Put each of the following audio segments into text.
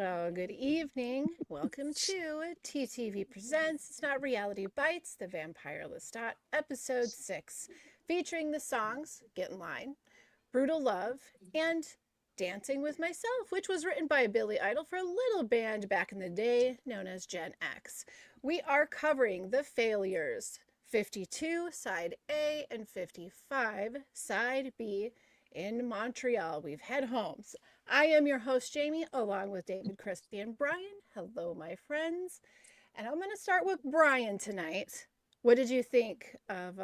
Hello, good evening. Welcome to T.T.V Presents It's Not Reality Bites, The Vampire Lestat, Episode 6, featuring the songs Get in Line, Brutal Love, and Dancing with Myself, which was written by Billy Idol for a little band back in the day known as Gen X. We are covering the failures 52, Side A, and 55, Side B, in Montreal. We've head home. I am your host, Jamie, along with David, Christy, and Brian. Hello, my friends. And I'm going to start with Brian tonight. What did you think of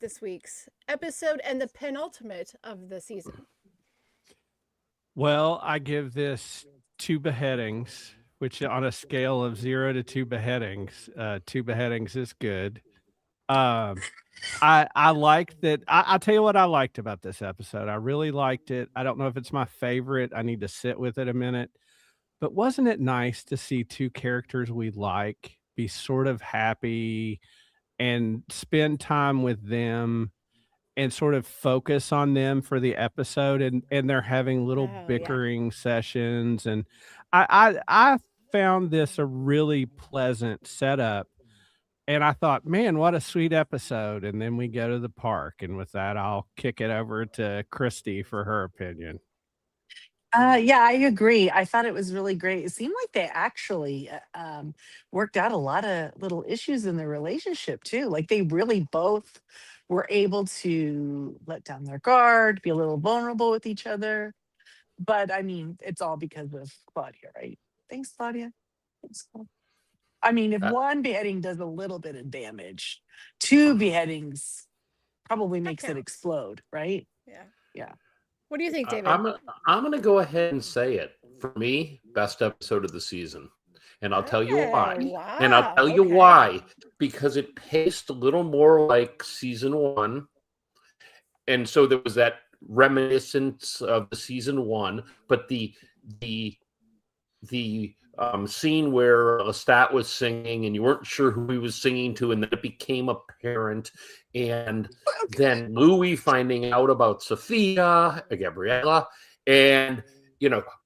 this week's episode and the penultimate of the season? Well, I give this 2 beheadings, which on a scale of 0 to 2 beheadings, 2 beheadings is good. I like that. I'll tell you what I liked about this episode. I really liked it. I don't know if it's my favorite. I need to sit with it a minute. But wasn't it nice to see 2 characters we like be sort of happy and spend time with them and sort of focus on them for the episode, and they're having little Oh, yeah. bickering sessions, and I found this a really pleasant setup, and I thought, "Man, what a sweet episode," and then we go to the park, and with that, I'll kick it over to Christy for her opinion. Yeah, I agree. I thought it was really great. It seemed like they actually worked out a lot of little issues in their relationship too. Like they really both were able to let down their guard, be a little vulnerable with each other. But I mean, it's all because of Claudia, right? Thanks, Claudia. Thanks, Claudia. I mean, if Uh, one beheading does a little bit of damage, 2 beheadings probably That makes it counts. explode, right? Yeah. Yeah. What do you think, I- David? I'm gonna, I'm gonna go ahead and say it. For me, best episode of the season, and I'll tell you why. Oh, And I'll wow. tell you Okay. why because it paced a little more like season one, and so there was that reminiscence of the season one. But the scene where Lestat was singing and you weren't sure who he was singing to, and then it became apparent, and then Louis finding out about Sophia, Gabriella, and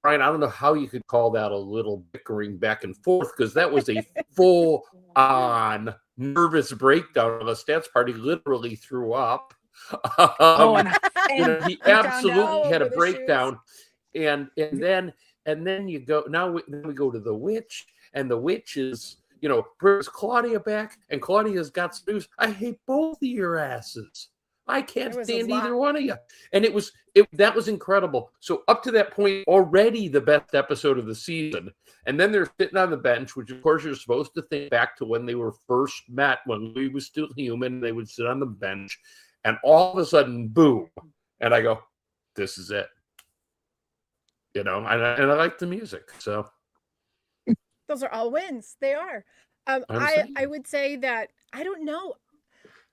Brian, I don't know how you could call that a little bickering back and forth because that was a full-on nervous breakdown. Lestat's party literally threw up. Oh, Um, and he we found absolutely All out had a over the shoes. breakdown, and then you go then we go to the witch, and the witch is brings Claudia back, and Claudia's got some news. I hate both of your asses. I can't There was a stand either lot. one of you. And that was incredible. So up to that point, already the best episode of the season. And then they're sitting on the bench, which of course you're supposed to think back to when they were first met, when Louis was still human. They would sit on the bench, and all of a sudden, boom! And I go, "This is it." And I like the music. So Those are all wins. They are. I would say that I don't know.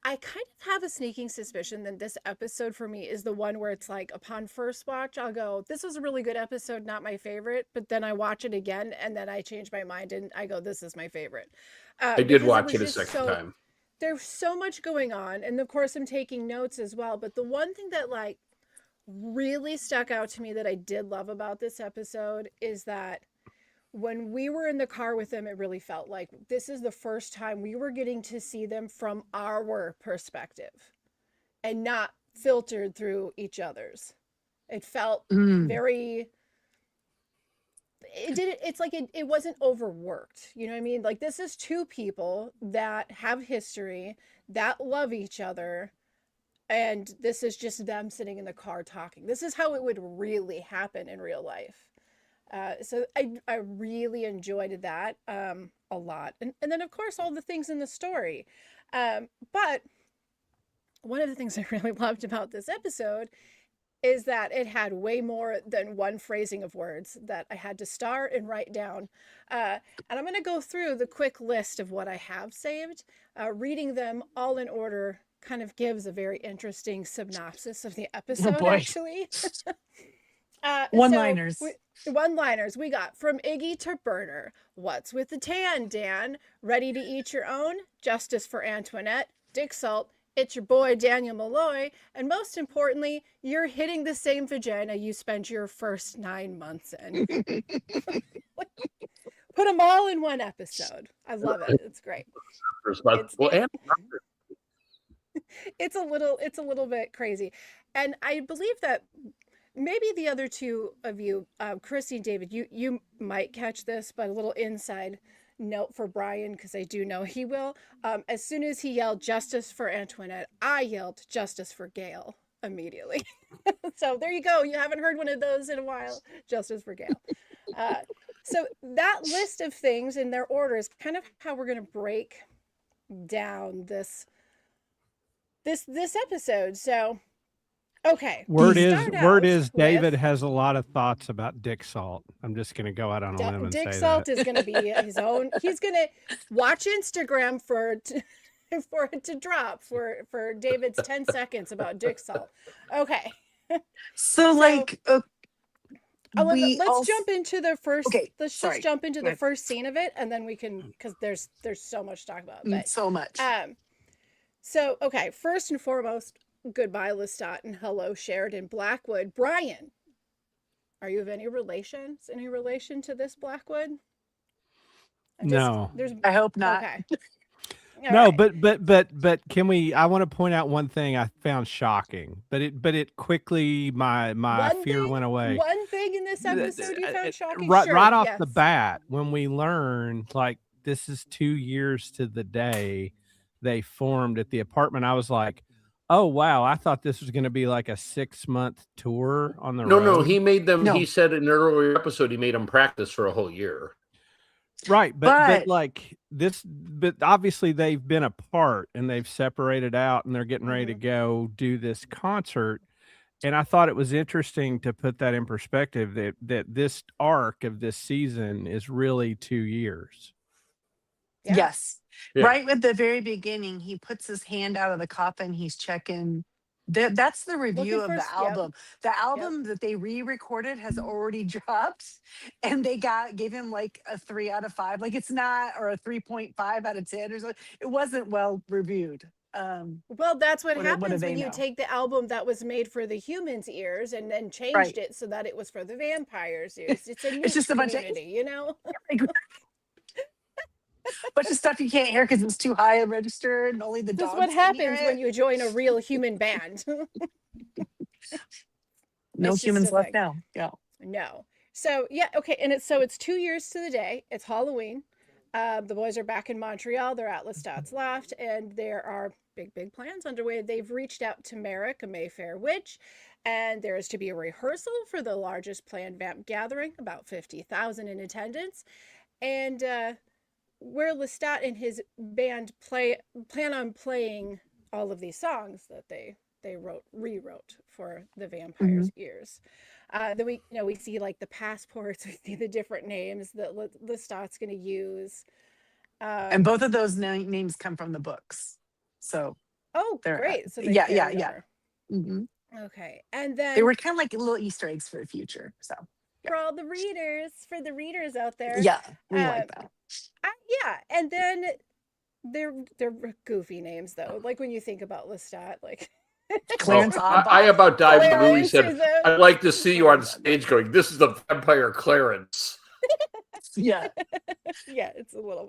I kind of have a sneaking suspicion that this episode for me is the one where it's like upon first watch, I'll go, this was a really good episode, not my favorite. But then I watch it again and then I change my mind and I go, this is my favorite. I did watch it a second time. There's so much going on. And of course, I'm taking notes as well. But the one thing that like really stuck out to me that I did love about this episode is that when we were in the car with them, it really felt like this is the first time we were getting to see them from our perspective and not filtered through each other's. It felt very, it's like it wasn't overworked. You know what I mean? Like this is 2 people that have history, that love each other. And this is just them sitting in the car talking. This is how it would really happen in real life. So I really enjoyed that a lot. And then, of course, all the things in the story. But one of the things I really loved about this episode is that it had way more than one phrasing of words that I had to start and write down. And I'm going to go through the quick list of what I have saved. Reading them all in order kind of gives a very interesting synopsis of the episode, boy. actually. One-liners. One-liners. We got from Iggy to Burner. What's with the tan, Dan? Ready to eat your own? Justice for Antoinette. Dick Salt. It's your boy, Daniel Malloy. And most importantly, you're hitting the same vagina you spent your first 9 months in. Put them all in one episode. I love it. It's great. It's a little bit crazy. And I believe that maybe the other two of you, Christy and David, you might catch this, but a little inside note for Brian, because I do know he will. As soon as he yelled justice for Antoinette, I yelled justice for Gail immediately. So there you go. You haven't heard one of those in a while. Justice for Gail. So that list of things in their order is kind of how we're going to break down this episode. So okay. Word is David has a lot of thoughts about Dick Salt. I'm just going to go out on a limb and Dick say Salt that. is going to be his own. He's going to watch Instagram for it to drop for David's 10 seconds about Dick Salt. Okay. So like let's jump into the first. Okay, let's just jump into the first scene of it, and then we can, because there's so much to talk about. But, so much. So okay, first and foremost, goodbye Lestat and hello Sheridan Blackwood. Brian, are you of any relation to this Blackwood? No. I hope not. Okay. No, right. but can we? I want to point out one thing I found shocking, but it quickly my fear went away. One thing in this episode you found shocking, right off the bat, when we learn like this is 2 years to the day they formed at the apartment, I was like, oh wow, I thought this was going to be like a 6-month tour on the road. No, he made them. No. He said in an earlier episode he made them practice for a whole year. Right, but like this, but obviously they've been apart and they've separated out and they're getting ready to go do this concert. And I thought it was interesting to put that in perspective that this arc of this season is really 2 years. Yeah. Yes. Yeah. Right at the very beginning, he puts his hand out of the coffin. He's checking. That's the review of the album. Yep. The album that they re-recorded has already dropped, and they gave him like a 3 out of 5. Like it's not, or a 3.5 out of 10 or something. It wasn't well reviewed. Well, that's what happens when you take the album that was made for the humans' ears and then changed it so that it was for the vampires' ears. It's just a bunch of, you know. Bunch of stuff you can't hear because it's too high and registered, and only the dogs. That's what happens when you join a real human band. No humans left now. Yeah. No. So yeah, okay, and it's 2 years to the day. It's Halloween. The boys are back in Montreal. They're at Lestat's loft, and there are big plans underway. They've reached out to Merrick, a Mayfair witch, and there is to be a rehearsal for the largest planned vamp gathering, about 50,000 in attendance, and where Lestat and his band plan on playing all of these songs that they rewrote for the vampires' ears. Then we see like the passports, we see the different names that Lestat's going to use. And both of those names come from the books. So great. So yeah. Okay, and then they were kind of like little Easter eggs for the future. So for all the readers out there, yeah, we like that. And then they're goofy names though. Like when you think about Lestat, like Clarence. I about died when Louis said, "I'd like to see you on stage." Going, "This is the vampire Clarence." Yeah, yeah, it's a little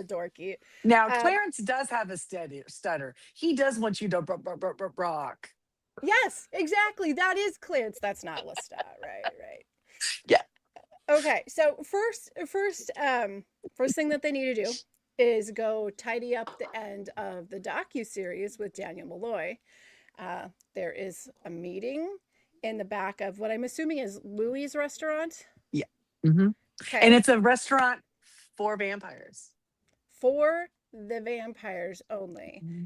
dorky. Now Clarence does have a stutter. He does want you to rock. Yes, exactly. That is Clarence. That's not Lestat, right? Yeah. Okay, so first thing that they need to do is go tidy up the end of the docuseries with Daniel Malloy. There is a meeting in the back of what I'm assuming is Louis' restaurant. Yeah. Mm-hmm. Okay. And it's a restaurant for vampires. For the vampires only. Mm-hmm.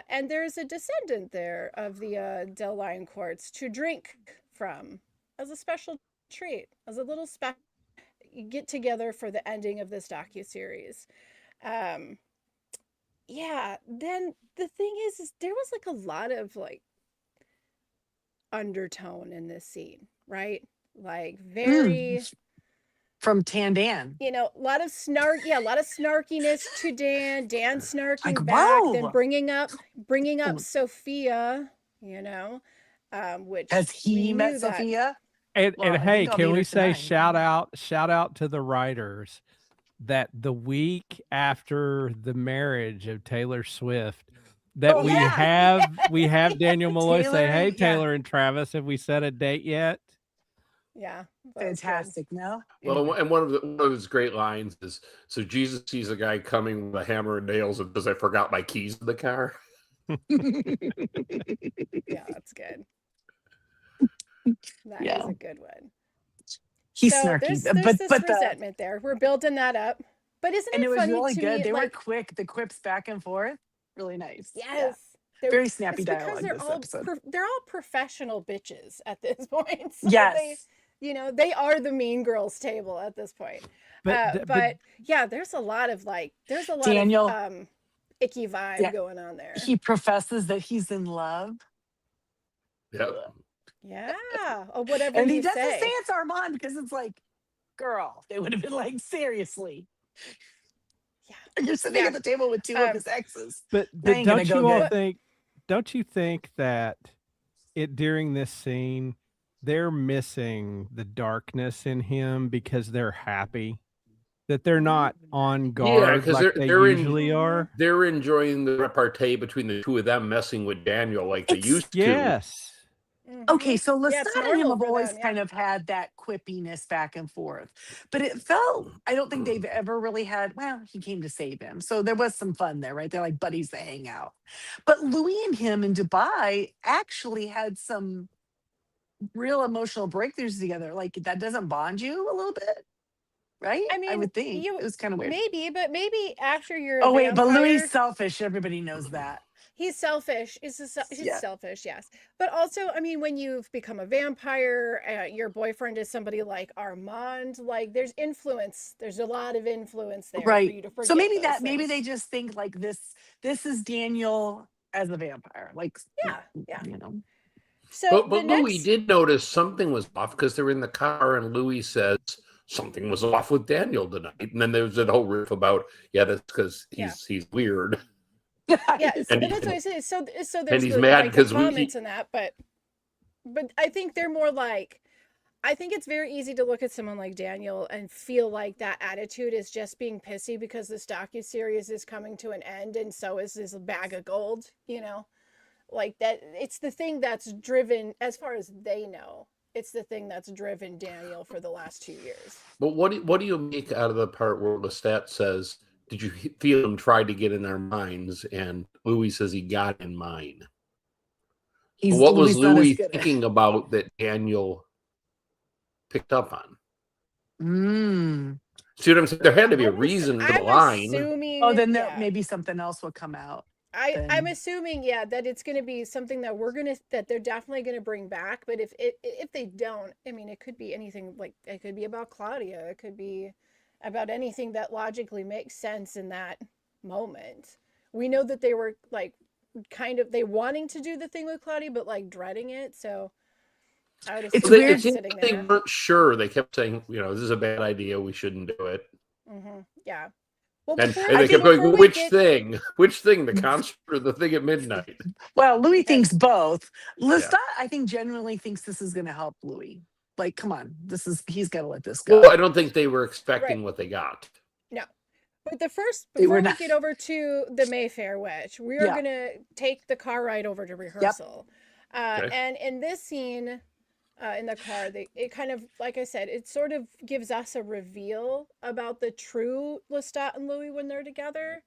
And there's a descendant there of the Del Lion Courts to drink from as a special treat, as a little get together for the ending of this docuseries. Then the thing is there was like a lot of like undertone in this scene, right? Like very from Tandan. You know, a lot of snarkiness to Dan. Dan snarking Like, back, then whoa. bringing up Sophia. You know, which Has we he knew met that. Sophia? And Well, I hey, think I'll can meet we her say tonight. shout out to the writers that the week after the marriage of Taylor Swift that Oh, we have Daniel Malloy say, Taylor, "Hey, yeah. Taylor and Travis, have we set a date yet?" Yeah, that was good. Fantastic. No? Well, Anyway. and one of his great lines is, "So Jesus sees a guy coming with a hammer and nails and says, 'I forgot my keys in the car.'" Yeah, that's good. That Yeah. is a good one. He's So snarky. there's this But the resentment there. We're building that up. But isn't and it it was funny really to good. me? They were Like, quick, the quips back and forth. Really nice. Yeah. yes, Very snappy it's because dialogue this episode. they're all professional bitches at this point. So Yes. they are the mean girls table at this point. But yeah, there's a lot of Daniel, icky vibe yeah, going on there. he professes that he's in love. Yep. Yeah, or whatever And he you doesn't say say. it's Armand because it's like, girl, they would have been like, seriously. Yeah, You're sitting at the table with two of his exes. But That ain't gonna don't go you all good. think? Don't you think that during this scene they're missing the darkness in him because they're happy that they're not on guard because like they usually are? They're enjoying the repartee between the two of them messing with Daniel like they used to. Yes. Okay, so Yeah, it's Lestat and him normal have for always them, yeah. kind of had that quippiness back and forth. But it felt, I don't think they've ever really had, well, he came to save him. So there was some fun there, right? They're like buddies that hang out. But Louis and him in Dubai actually had some real emotional breakthroughs together. Like that doesn't bond you a little bit, right? I mean, would think. It was kind of weird. maybe after you're a Oh, wait, but Louis vampire, is selfish. Everybody knows that. he's selfish. He's Yeah. selfish, yes. But also, I mean, when you've become a vampire, your boyfriend is somebody like Armand. Like, there's influence. There's a lot of influence there for you Right. to forget. So maybe those maybe they things. just think like this is Daniel as a vampire. Like, Yeah. you know. So, But Louis did notice something was off because they're in the car, and Louis says something was off with Daniel tonight. And then there's that whole riff about, that's because he's weird. Yeah, And that's what I say. So there's and he's mad the because comments in that, but I think they're more like, I think it's very easy to look at someone like Daniel and feel like that attitude is just being pissy because this docuseries is coming to an end, and so is this bag of gold, like that. It's the thing that's driven, as far as they know, it's the thing that's driven Daniel for the last 2 years. But what do you make out of the part where Lestat says, "Did you feel him try to get in our minds?" And Louis says he got in mine. What was Louis thinking about that Daniel picked up on? See what I'm saying? There had to be a reason for the line. Assuming, then maybe something else will come out. I'm assuming, that it's going to be something that that they're definitely going to bring back. But if they don't, I mean, it could be anything. Like, it could be about Claudia. It could be about anything that logically makes sense in that moment. We know that they were like they wanting to do the thing with Claudia, but like dreading it. So I would assume it's weird. They weren't sure. They kept saying, this is a bad idea. We shouldn't do it. Yeah. Well, and they kept going, which thing? The concert or the thing at midnight? Well, Louis thinks both. Lestat, I think, genuinely thinks this is going to help Louis. Like, come on, he's got to let this go. Well, I don't think they were expecting what they got. No. But before we get over to the Mayfair Witch, we are going to take the car ride over to rehearsal. And in this scene, in the car, it kind of, like I said, it sort of gives us a reveal about the true Lestat and Louis when they're together.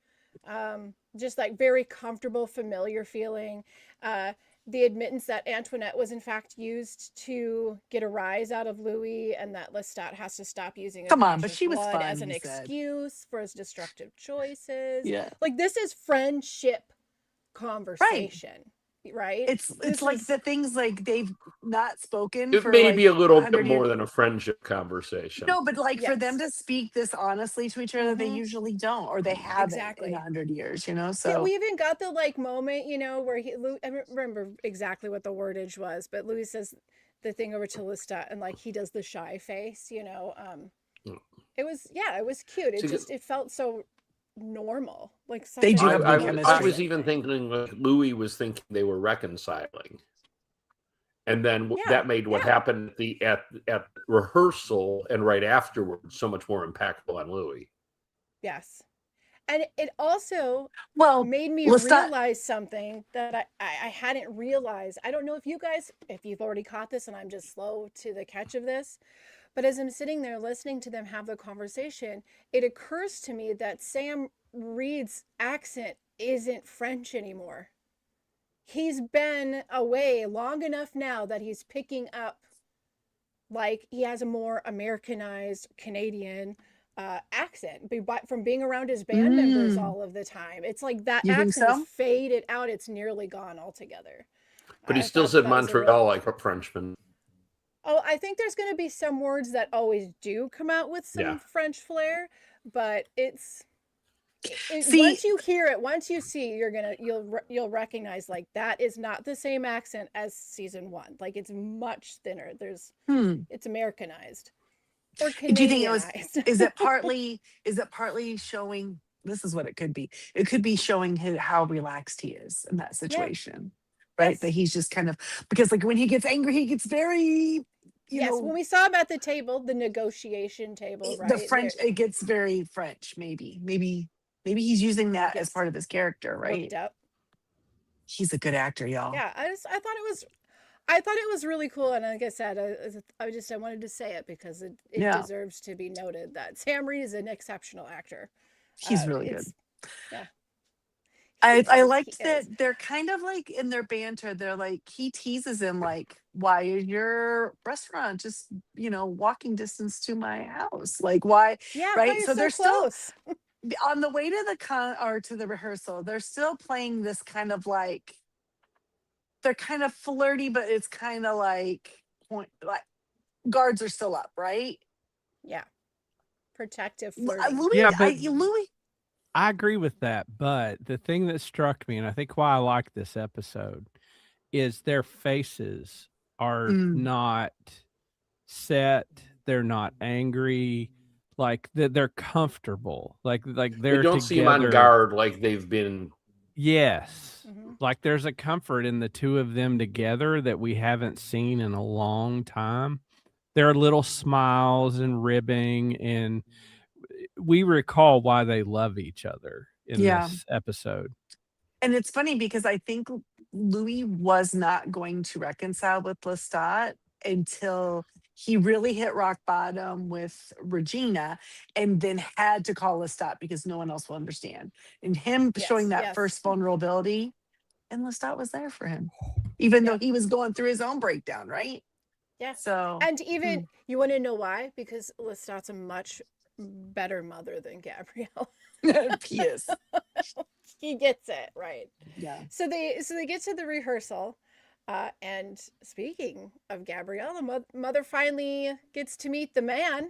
Just like very comfortable, familiar feeling. The admittance that Antoinette was in fact used to get a rise out of Louis, and that Lestat has to stop using but she was fun, as an excuse for his destructive choices. Yeah. Like, this is friendship conversation. Right? It's like the things like they've not spoken. It may be a little bit more than a friendship conversation. No, but like for them to speak this honestly to each other, they usually don't, or they haven't in 100 years. So yeah, we even got the moment, where I don't remember exactly what the wordage was, but Louis says the thing over to Lestat, and like he does the shy face, It was cute. See, It felt so normal, like such They a do have good normal I chemistry. was person. even thinking like Louis was thinking they were reconciling, and then Yeah, that made what happened at rehearsal and right afterwards so much more impactful on Louis. Yes. And it also Well, made me Lestat, realize something that I hadn't realized. I don't know if if you've already caught this and I'm just slow to the catch of this, but as I'm sitting there listening to them have the conversation, it occurs to me that Sam Reed's accent isn't French anymore. He's been away long enough now that he's picking up, like, he has a more Americanized Canadian accent from being around his band members all of the time. It's like that you think accent is so? faded out. It's nearly gone altogether. But he I still thought said that was a real. Montreal like a Frenchman. Oh, I think there's going to be some words that always do come out with Yeah. some French flair, but See, once you hear it, once you see, you'll recognize, like, that is not the same accent as season 1. Like, it's much thinner. It's Americanized or do you think it was? Canadianized. Is it partly showing? This is what it could be. It could be showing how relaxed he is in that Yeah. situation, right? That Yes. he's just kind of, because like when he gets angry, he gets very, Yes. When we saw him at the table, the negotiation table, the right? French. It gets very French. Maybe he's using that as Gets part of his character, right? worked up. He's a good actor, y'all. Yeah. I thought it was really cool, and like I said, I wanted to say it because it Yeah. deserves to be noted that Sam Reed is an exceptional actor. He's really good. Yeah. I He liked is. that they're kind of like in their banter. They're like, he teases him like, why is your restaurant just, walking distance to my house? Like, why? Yeah, Right. why So you're they're so still close. on the way to the rehearsal. They're still playing this kind of like, they're kind of flirty, but it's kind of like guards are still up, right? Yeah. Protective flirting. Louis. I agree with that, but the thing that struck me, and I think why I like this episode, is their faces are not set. They're not angry. Like they're comfortable. Like they're We don't see him on guard like they've been. Yes. Mm-hmm. Like there's a comfort in the two of them together that we haven't seen in a long time. There are little smiles and ribbing, and we recall why they love each other in this episode. And it's funny because I think Louis was not going to reconcile with Lestat until he really hit rock bottom with Regina and then had to call Lestat because no one else will understand. And him showing that first vulnerability, and Lestat was there for him, even though he was going through his own breakdown, right? Yeah. So, and even, you want to know why? Because Lestat's a much better mother than Gabrielle. He is. He gets it, right? Yeah. So they get to the rehearsal, and speaking of Gabrielle, the mother finally gets to meet the man,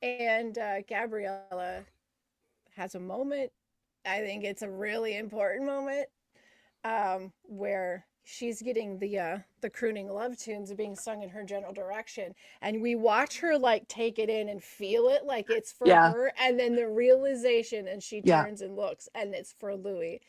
and Gabriella has a moment. I think it's a really important moment, where she's getting the crooning love tunes being sung in her general direction, and we watch her like take it in and feel it like it's for her, and then the realization, and she turns and looks, and it's for Louis.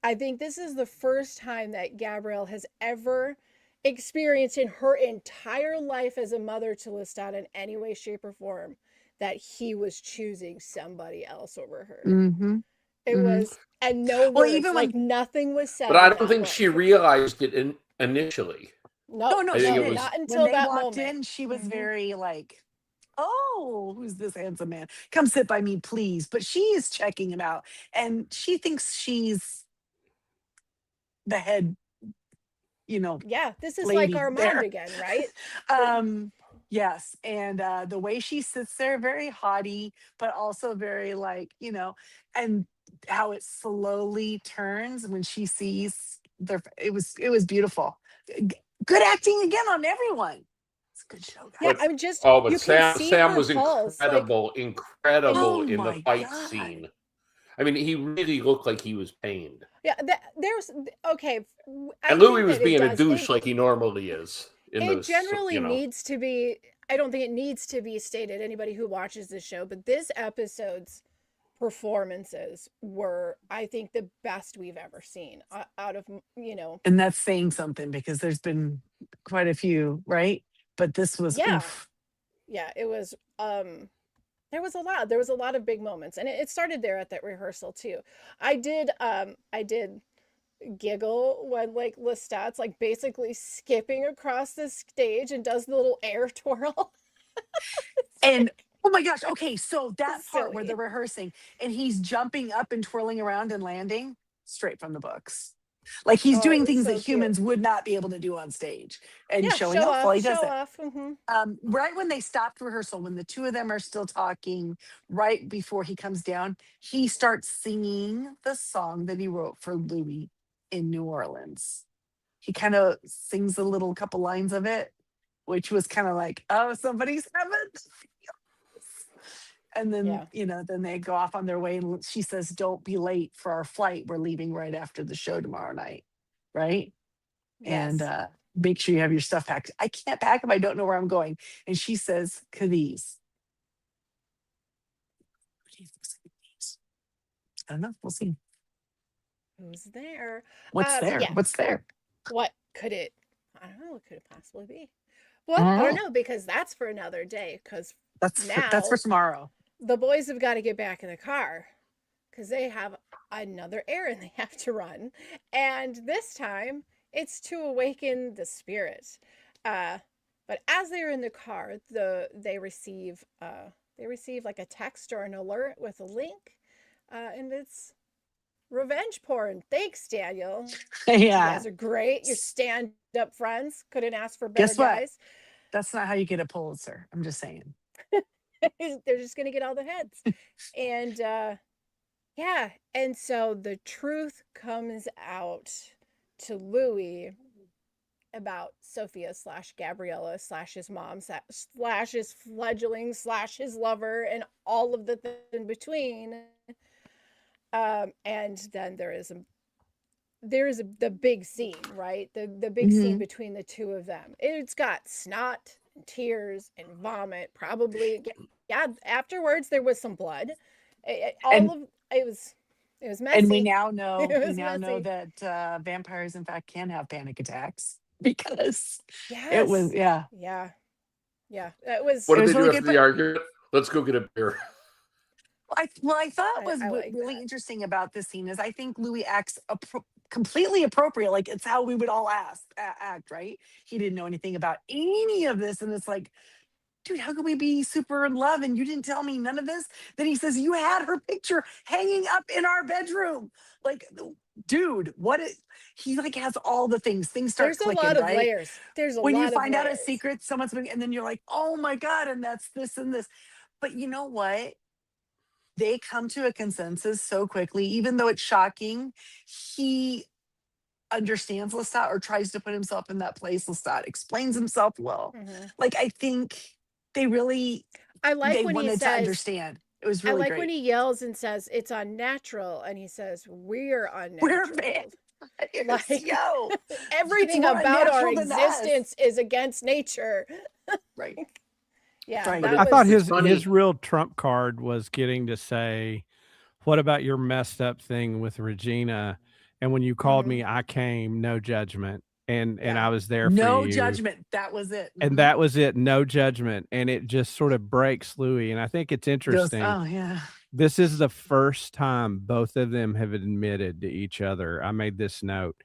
I think this is the first time that Gabrielle has ever experienced in her entire life as a mother to Lestat in any way, shape, or form that he was choosing somebody else over her. Mm-hmm. It was, and no words, even like nothing was said. But I don't think she realized it initially. No, she didn't. Not until when they that walked moment. in, she was very like, "Oh, who's this handsome man? Come sit by me, please." But she is checking him out, and she thinks she's the head. Yeah, this is like Armand again, right? Yes, and the way she sits there, very haughty, but also very like, and how it slowly turns when she sees it was beautiful. Good acting again on everyone. It's a good show, guys. Yeah, I'm just. But you Sam can see her was pulse, incredible in the fight God. scene. I mean, he really looked like he was pained. Yeah, there's okay. And Louis was being a douche like he normally is. It generally needs to be. I don't think it needs to be stated, anybody who watches this show, but this episode's performances were, I think, the best we've ever seen out of, And that's saying something because there's been quite a few, right? But this was yeah, oof. yeah, it was, there was a lot of big moments, and it started there at that rehearsal too. I did giggle when like Lestat's like basically skipping across the stage and does the little air twirl. And oh my gosh, okay, so that part where they're Silly. rehearsing and he's jumping up and twirling around and landing straight from the books. Like he's Oh, it doing was things that so cute. humans would not be able to do on stage and Yeah, showing show off while off, he does show it. off. Hmm. Right when they stopped rehearsal, when the two of them are still talking, right before he comes down, he starts singing the song that he wrote for Louis in New Orleans. He kind of sings a little couple lines of it, which was kind of like, oh, somebody's having the feels. And then, Yeah. then they go off on their way. And she says, don't be late for our flight. We're leaving right after the show tomorrow night. Right. And Yes. make sure you have your stuff packed. I can't pack if I don't know where I'm going. And she says, Cadiz. I don't know. We'll see. Who's there? What's there? Yeah. What's there? What could it? I don't know. What could it possibly be? Well, I don't know, because that's for another day. Because That's now for tomorrow. the boys have got to get back in the car because they have another errand they have to run, and this time it's to awaken the spirit. But as they're in the car, they receive like a text or an alert with a link, and it's revenge porn. Thanks, Daniel. You Yeah. guys are great. You're stand-up friends. Couldn't ask for better Guess what? guys. That's not how you get a Pulitzer. I'm just saying. They're just gonna get all the heads. And yeah, and so the truth comes out to Louis about Sophia / Gabriella / his mom / his fledgling / his lover and all of the things in between. And then the big scene, right? The big scene between the two of them. It's got snot and tears and vomit. Probably, yeah. Afterwards, there was some blood. It was messy. And we now know messy. that vampires, in fact, can have panic attacks because Yes. it was Yeah. It was. What It did was they do really after good, the argument? Let's go get a beer. I thought was I like really that. interesting about this scene is I think Louis acts completely appropriate. Like it's how we would all act, right? He didn't know anything about any of this, and it's like, dude, how could we be super in love and you didn't tell me none of this? Then he says, you had her picture hanging up in our bedroom. Like, dude, he like has all the things. Things start There's clicking, a lot of right? layers. There's a When lot you of find out a layers. secret, and then you're like, oh my God, and that's this and this. But you know what? They come to a consensus so quickly, even though it's shocking. He understands Lestat or tries to put himself in that place. Lestat explains himself well. Like, I think they really I like they when he wanted to says, understand. It was I really like great. when he yells and says it's unnatural, and he says we're We're unnatural. vampires, Like yo. everything It's more about our unnatural than us. existence is against nature. Right. Yeah, Right. that I was thought funny. his real trump card was getting to say, "What about your messed up thing with Regina?" And when you called me, I came, no judgment, and Yeah. I was there for No you. judgment. That was it. And that was it, no judgment, and it just sort of breaks Louis. And I think it's He goes, interesting. oh yeah. This is the first time both of them have admitted to each other. I made this note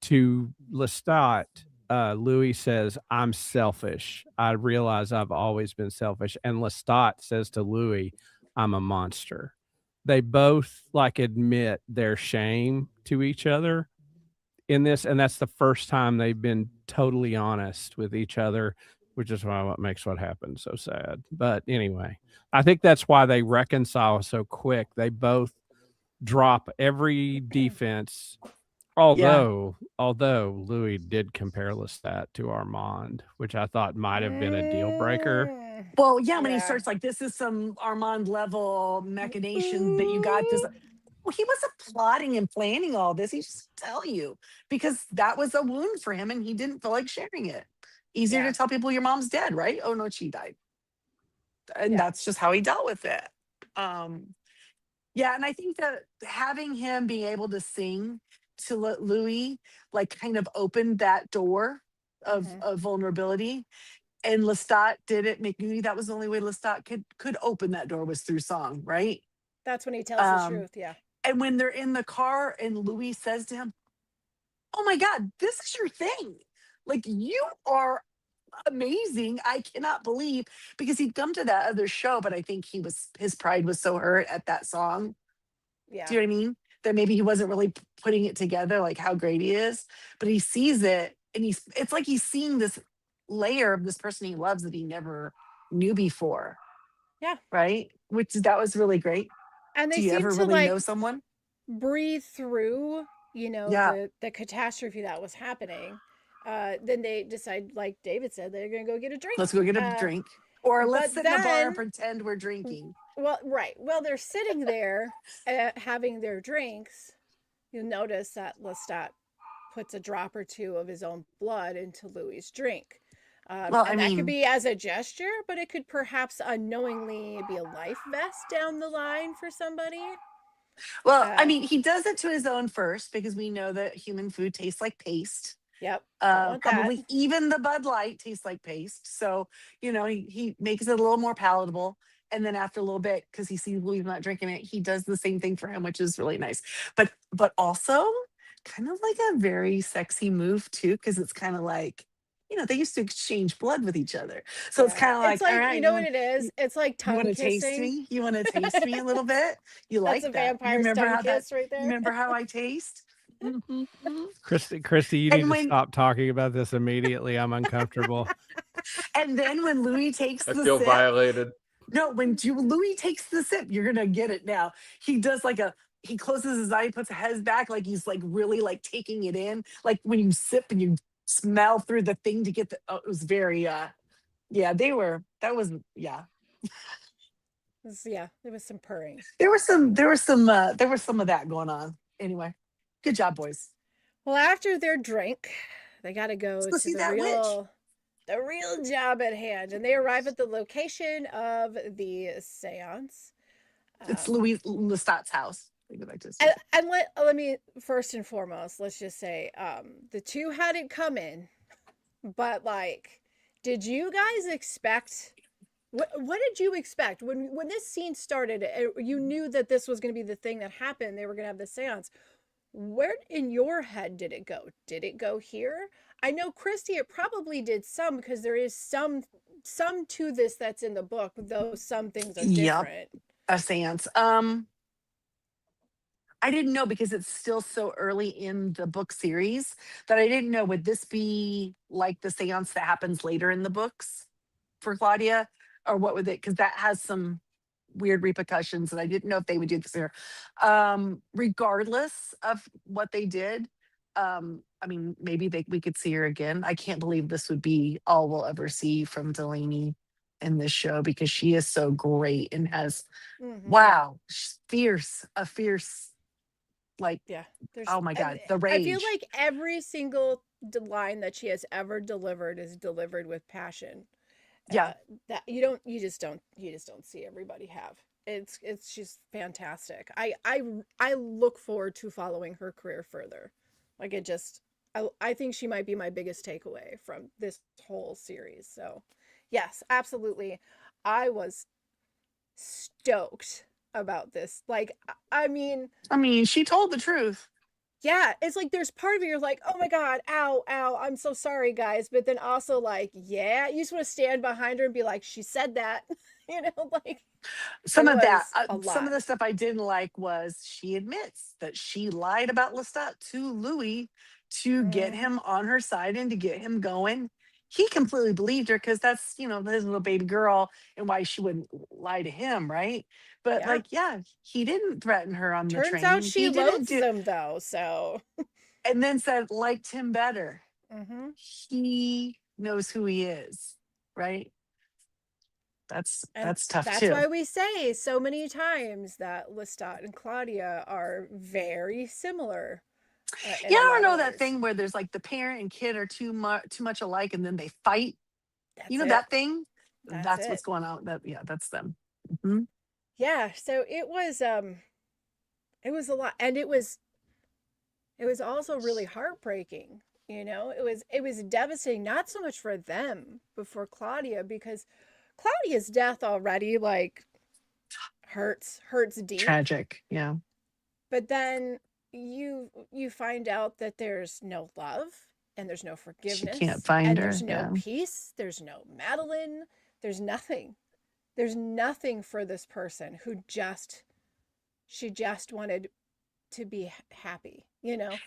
to Lestat. Louis says, "I'm selfish. I realize I've always been selfish." And Lestat says to Louis, "I'm a monster." They both like admit their shame to each other in this, and that's the first time they've been totally honest with each other, which is what makes what happened so sad. But anyway, I think that's why they reconcile so quick. They both drop every defense. Although Louis did compare Lestat to Armand, which I thought might have been a deal breaker. Well, yeah, when he starts like, this is some Armand level machination that you got this. Well, he wasn't plotting and planning all this. He just tell you because that was a wound for him and he didn't feel like sharing it. Easier Yeah. to tell people your mom's dead, right? Oh no, she died. And Yeah. that's just how he dealt with it. Um, yeah, and I think that having him being able to sing to Louis, like, kind of opened that door Hmm. of vulnerability. And Lestat did it. McNeely, that was the only way Lestat could open that door, was through song, right? That's when he tells the Um, truth. Yeah. and when they're in the car and Louis says to him, "Oh my God, this is your thing. Like, you are amazing. I cannot believe," because he'd come to that other show, but I think his pride was so hurt at that song. Do Yeah. you know what I mean? That maybe he wasn't really putting it together, like how great he is, but he sees it, and it's like he's seeing this layer of this person he loves that he never knew before, Yeah. right? Which, that was really great. And Do they you seem ever to really know like someone? breathe through, Yeah. the catastrophe that was happening. Then they decide, like David said, they're gonna go get a drink. Let's go get a drink. Or let's But sit in a bar and then, pretend we're drinking. well, right. Well, they're sitting there having their drinks. You'll notice that Lestat puts a drop or two of his own blood into Louis's drink. Well, I And that could mean, be as a gesture, but it could perhaps unknowingly be a life vest down the line for somebody. Uh, he does it to his own first, because we know that human food tastes like paste. yep, don't want that. Probably even the Bud Light tastes like paste. So, he makes it a little more palatable. And then after a little bit, because he sees Louis not drinking it, he does the same thing for him, which is really nice. But also kind of like a very sexy move too, because it's kind of like, they used to exchange blood with each other. So it's Yeah, kind of it's like, all like, right, you know what it is? you, It's like you want tongue to taste kissing. me? You want to taste me a little bit? You That's a like that? You vampire's remember tongue how that? kiss right You there. remember how I taste? Mhm. Christy, you need And to when stop talking about this immediately. I'm uncomfortable. and then when Louis takes I the feel sip, violated. no, when Louis takes the sip, you're gonna get it now. He does like he closes his eye, puts his head back, like he's like really like taking it in. Like when you sip and you smell through the thing to get it was very yeah, yeah. Yeah, there was some purring. There was some of that going on. Anyway, good job, boys. Well, after their drink, they got to Let's go go to see that witch. the real job at hand, and they arrive at the location of the séance. It's Um, Louis Lestat's house. Let me go back to this. and let me first and foremost, let's just say, the two had it coming, but like, did you guys expect? What did you expect when this scene started? You knew that this was going to be the thing that happened. They were going to have the séance. Where in your head did it go? Did it go here? I know, Christy, it probably did some, because there is some to this that's in the book, though some things are Yep, different. a seance. I didn't know, because it's still so early in the book series, that I didn't know, would this be like the seance that happens later in the books for Claudia, or what would it? Because that has some weird repercussions, and I didn't know if they would do this here. Regardless of what they did, I mean, maybe we could see her again. I can't believe this would be all we'll ever see from Delaney in this show, because she is so great and has, Mm-hmm. wow, a fierce, like, Yeah, there's. oh my God, the I feel rage. like every single line that she has ever delivered is delivered with passion. Yeah. That you just don't see everybody have. It's just fantastic. I look forward to following her career further. Like, I think she might be my biggest takeaway from this whole series. So, yes, absolutely. I was stoked about this. Like, I mean, she told the truth. yeah, it's like there's part of you, you're like, oh my God, ow, ow, I'm so sorry, guys. But then also, like, yeah, you just want to stand behind her and be like, she said that. Like, Some it of that, was a some of lot. the stuff I didn't like was she admits that she lied about Lestat to Louis to get Mm-hmm. him on her side and to get him going. He completely believed her, because that's, his little baby girl, and why she wouldn't lie to him, right? But Yeah. like, yeah, he didn't threaten her on the Turns out train. she He didn't loathes do, them, though. So, and then said liked him better. mm-hmm. He knows who he is, right? And That's tough that's too. why we say so many times that Lestat and Claudia are very similar. in Yeah, a I don't lot of know that ways. thing where there's like the parent and kid are too much alike, and then they fight. You That's know it. that thing? That's That's it. what's going on. That's them. Hmm. Yeah, so it was a lot, and it was also really heartbreaking. It was devastating, not so much for them, but for Claudia, because Claudia's death already like hurts deep. Tragic. Yeah. But then you find out that there's no love, and there's no She can't forgiveness, find and there's her. no Yeah. peace, there's no Madeline, there's nothing. There's nothing for this person who just she just wanted to be happy.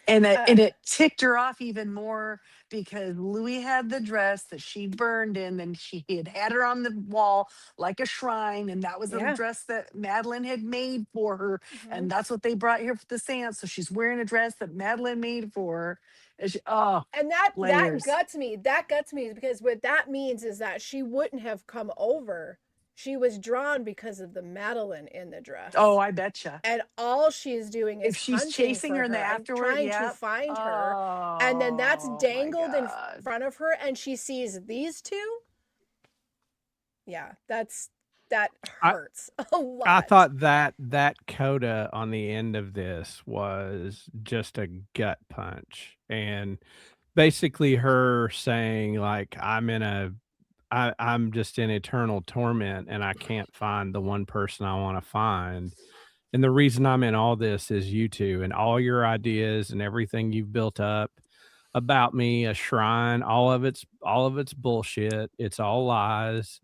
And it ticked her off even more because Louis had the dress that she burned in, and she had her on the wall like a shrine, and that was the Yeah. dress that Madeline had made for her, Hmm. and that's what they brought here for the seance. So she's wearing a dress that Madeline made for her. And oh, And that layers. guts me. That guts me because what that means is that she wouldn't have come over. She was drawn because of the Madeline in the Oh, dress. I betcha. And all she is doing If is she's hunting chasing for her in the her and afterward, trying to yep. find her. And then that's Oh my dangled in God. front of her, and she sees these two. Yeah, that I hurts a I lot. thought that coda on the end of this was just a gut punch, and basically her saying like I'm just in eternal torment and I can't find the one person I want to find. And the reason I'm in all this is you two and all your ideas and everything you've built up about me, a shrine, all of it's bullshit. It's all lies.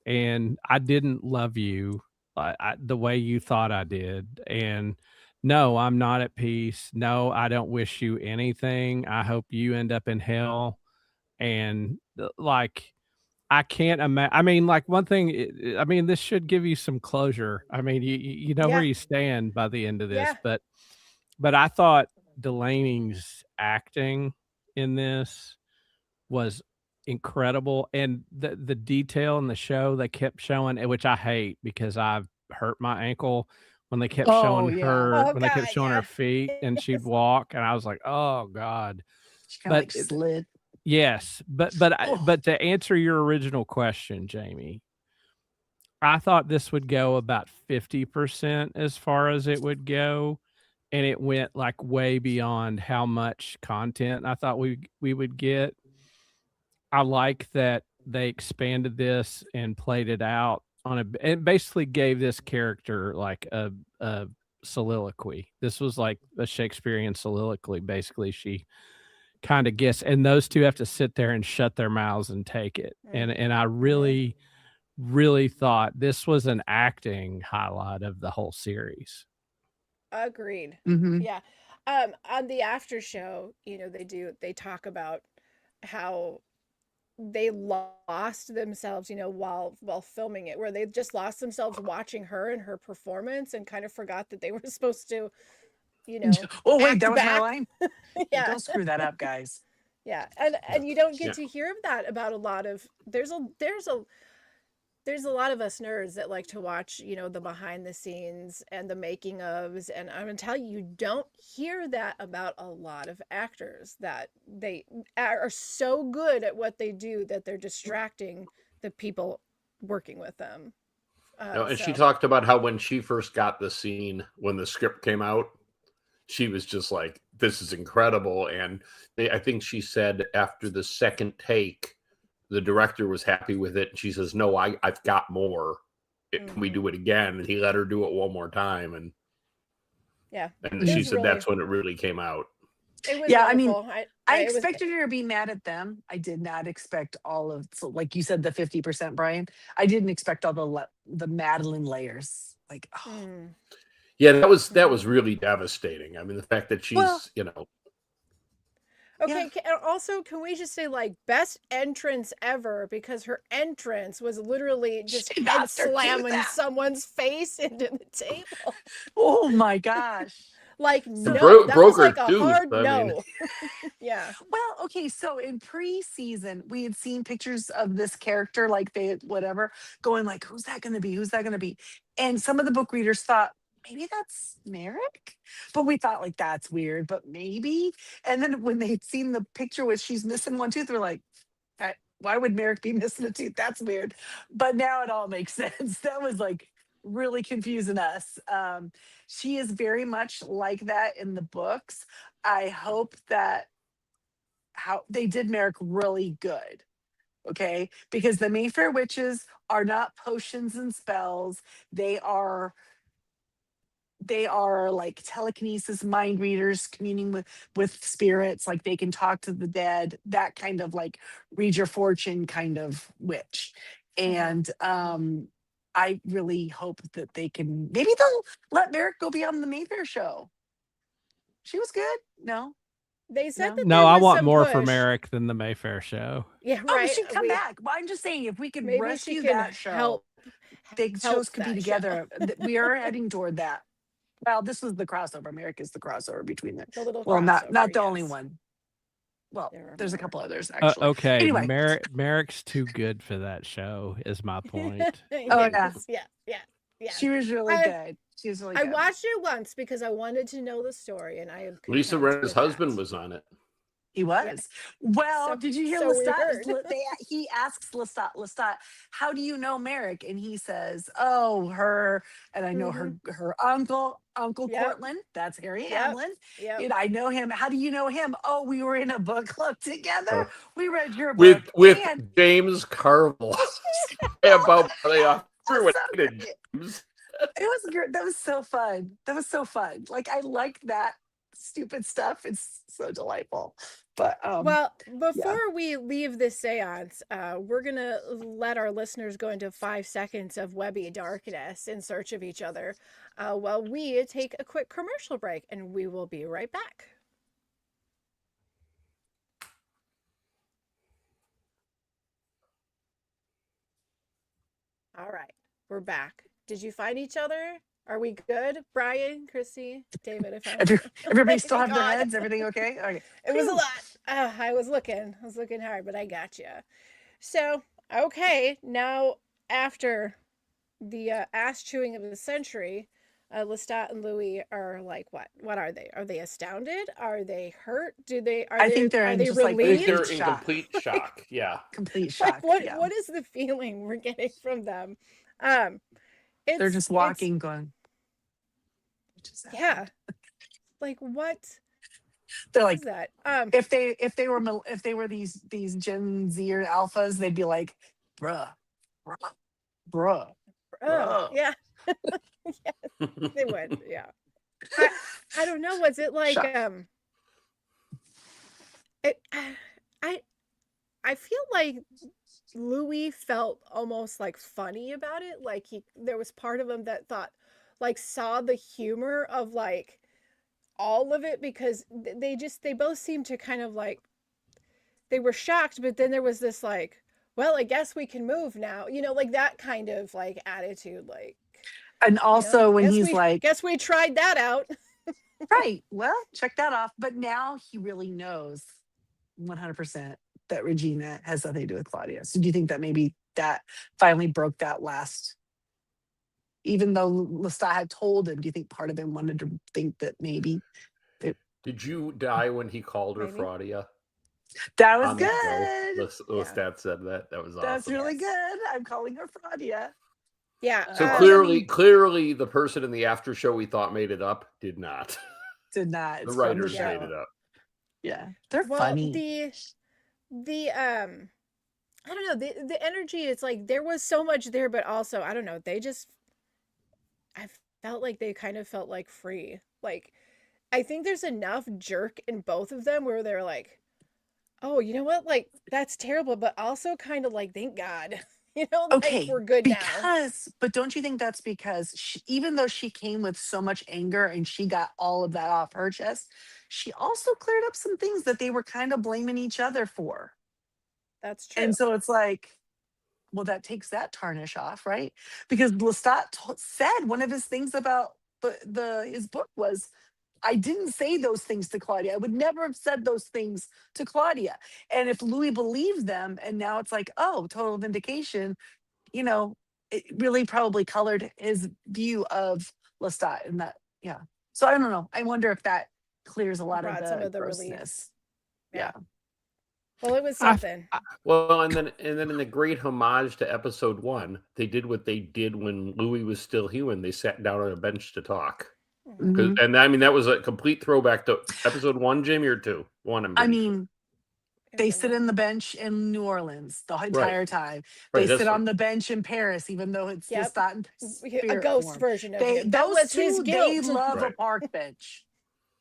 And I didn't love you the way you thought I did. And no, I'm not at peace. No, I don't wish you anything. I hope you end up in hell. And like, I can't imagine. I mean, like one thing. I mean, this should give you some closure. I mean, you know where Yeah. you stand by the end of this, Yeah. but I thought Delaney's acting in this was incredible, and the detail in the show they kept showing, which I hate because I've hurt my ankle Oh yeah. when they kept God, showing her yeah. feet and she'd walk, and I was like, oh god. She kind of But like slid. yes, Oh, but to answer your original question, Jamie, I thought this would go about 50% as far as it would go, and it went like way beyond how much content I thought we would get. I like that they expanded this and played it out on and basically gave this character like a soliloquy. This was like a Shakespearean soliloquy. Basically, she kind of gets, and those two have to sit there and shut their mouths and take it. And I Mm-hmm. really thought this was an acting highlight of the whole series. Agreed. hmm. Yeah. On the after show, they talk about how they lost themselves, while filming it, where they just lost themselves watching her and her performance and kind of forgot that they were supposed to, you know, Oh wait, that act was my back. line. Yeah. Don't screw that up, guys. Yeah. And you don't get Yeah. to hear that about a lot of there's a lot of us nerds that like to watch, the behind the scenes and the making ofs. And I'm going to tell you, you don't hear that about a lot of actors, that they are so good at what they do that they're distracting the people working with them. No, and she So, talked about how when she first got the scene, when the script came out, she was just like, "This is incredible." And I think she said after the second take, the director was happy with it, and she says, "No, I've got more. Can we mhm, do it again?" And he let her do it one more time, yeah, and it Mhm. she was said really, that's when it really came out. it was Yeah, I mean, wonderful. I It was, expected her to be mad at them. I did not expect all of, so like you said, the 50%, Brian. I didn't expect all the Madeline layers. Like, oh, mm, Yeah, that mhm. was really devastating. I mean, the fact that well, she's, yeah. Okay, also, can we just say, like, best entrance ever, because her entrance was literally just She head knocked her tooth slamming out. someone's face into the table. Oh my gosh. Like, it So, no, that broke was her like a tooth. hard I mean, no. Yeah. well, okay. So in preseason, we had seen pictures of this character, like they whatever, going like, "Who's that going to be? Who's that going to be?" And some of the book readers thought maybe that's Merrick. But we thought like that's weird, but maybe. And then when they'd seen the picture where she's missing one tooth, we're like, why would Merrick be missing a tooth? That's weird. But now it all makes sense. That was like really confusing us. She is very much like that in the books. I hope that how they did Merrick really good. Okay, because the Mayfair witches are not potions and spells. They are like telekinesis mind readers communing with spirits, like they can talk to the dead, that kind of like read your fortune kind of witch. And I really hope that they can, maybe they'll let Merrick go be on the Mayfair show. She was good. No. They said No. that No, there I was want some more push. from Eric than the Mayfair show. Yeah, Oh, but right. she'd come back. Well, I'm just saying, if we could Maybe she rescue can that show, help the shows could be that show. together. We are heading toward that. Well, this was the crossover. America's the crossover between them. The little Well, not crossover, the only yes. one. Well, There are there's a more. couple others actually. Okay, Anyway. Merrick's too good for that show, is my point. Oh, yeah. Yeah. She was really good. She was really I good. watched it once because I wanted to know the story, and I am Lisa content Rinna's with husband that. was on it. He was. Well, So- did you hear so Lestat? weird. He asks Lestat, how do you know Merrick? And he says, oh, her, and I know her Uncle Yep. Cortland. That's Harry Yep. Hamlin. Yep. And I know him. How do you know him? Oh, we were in a book club together. We read your with book. with and James Carville. About playoff. Everyone so hated great. James. It was good. That was so fun. That was so fun. Like I like that stupid stuff. It's so delightful. But Well, before we leave this seance, we're going to let our listeners go into 5 seconds of webby darkness in search of each other while we take a quick commercial break, and we will be right back. All right, we're back. Did you find each other? Are we good? Brian, Chrissy, David, if I'm everybody still have their God. heads? Everything okay? Okay. It was a lot. I was looking hard, but I got you. So, okay, now after the ass chewing of the century, Lestat and Louis are like, what? What are they? Are they astounded? Are they hurt? I think they're are in they just like relieved? They're in shock. complete shock. Yeah. Complete shock. Like, Yeah. what is the feeling we're getting from them? They're just walking, going. Yeah. Like what? They're What like is that? if they were these Gen Z or alphas, they'd be like, bruh. Yeah. Yes, they would. Yeah. I don't know. Was it like Shock. I feel like Louis felt almost like funny about it. Like there was part of him that thought, like, saw the humor of like all of it, because they both seemed to kind of like, they were shocked, but then there was this like, well, I guess we can move now, like that kind of like attitude, like. And also when he's like, guess we tried that out. right, well, check that off. But now he really knows 100% that Regina has nothing to do with Claudia. So do you think that maybe that finally broke that last, even though Lestat had told him, do you think part of him wanted to think that maybe Did you die when he called her Maybe. Fraudia? that was On the good? show? Lestat said that. That was awesome. That's really good. I'm calling her Fraudia. Yeah. So clearly, the person in the after show we thought made it up did not. Did not. The writers made it up. Yeah, they're funny. The I don't know, the energy, it's like there was so much there, but also I don't know, I felt like they kind of felt like free. Like I think there's enough jerk in both of them where they're like, oh, you know what? Like that's terrible, but also kind of like, thank God. Okay, like we're good now. But don't you think that's because even though she came with so much anger and she got all of that off her chest, she also cleared up some things that they were kind of blaming each other for. That's true. And so it's like, well, that takes that tarnish off, right? Because Lestat said one of his things about his book was, I didn't say those things to Claudia. I would never have said those things to Claudia. And if Louis believed them, and now it's like, oh, total vindication, it really probably colored his view of Lestat and that. Yeah. So I don't know. I wonder if that clears a lot of Brought some the of the relief. grossness. Yeah. Yeah. Well, it was I- something. Well, and then in the great homage to episode 1, they did what they did when Louis was still human. They sat down on a bench to talk. Mhm. And I mean, that was a complete throwback to episode 1, Jamie, or 2? 1, I'm I pretty sure. mean, they sit in the bench in New Orleans the entire time. Right, They that's sit what- on the bench in Paris, even though it's Yep. Lestat in A spirit ghost form. version of They him. That those was two, his they guilt. love a Right. park bench.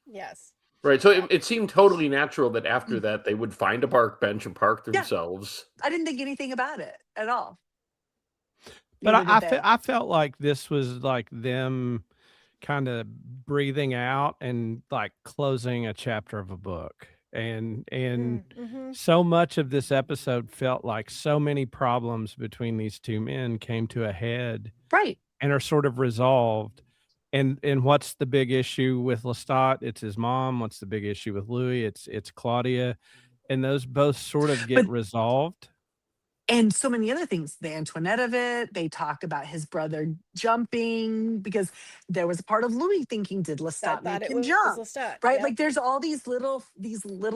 Yes. Right. So it seemed totally natural that after that they would find a park bench and park Yeah. themselves. I didn't think anything about it at all. But Neither did they. I felt like this was like them kind of breathing out and like closing a chapter of a book. And Mm-hmm. so much of this episode felt like so many problems between these two men came to a head Right. and are sort of resolved. And what's the big issue with Lestat? It's his mom. What's the big issue with Louis? It's Claudia. And those both sort of get But- resolved. And so many other things. The Antoinette of it. They talked about his brother jumping because there was a part of Louis thinking, did Lestat Thought make it him was jump? Lestat. Right? Yep. Like there's all these little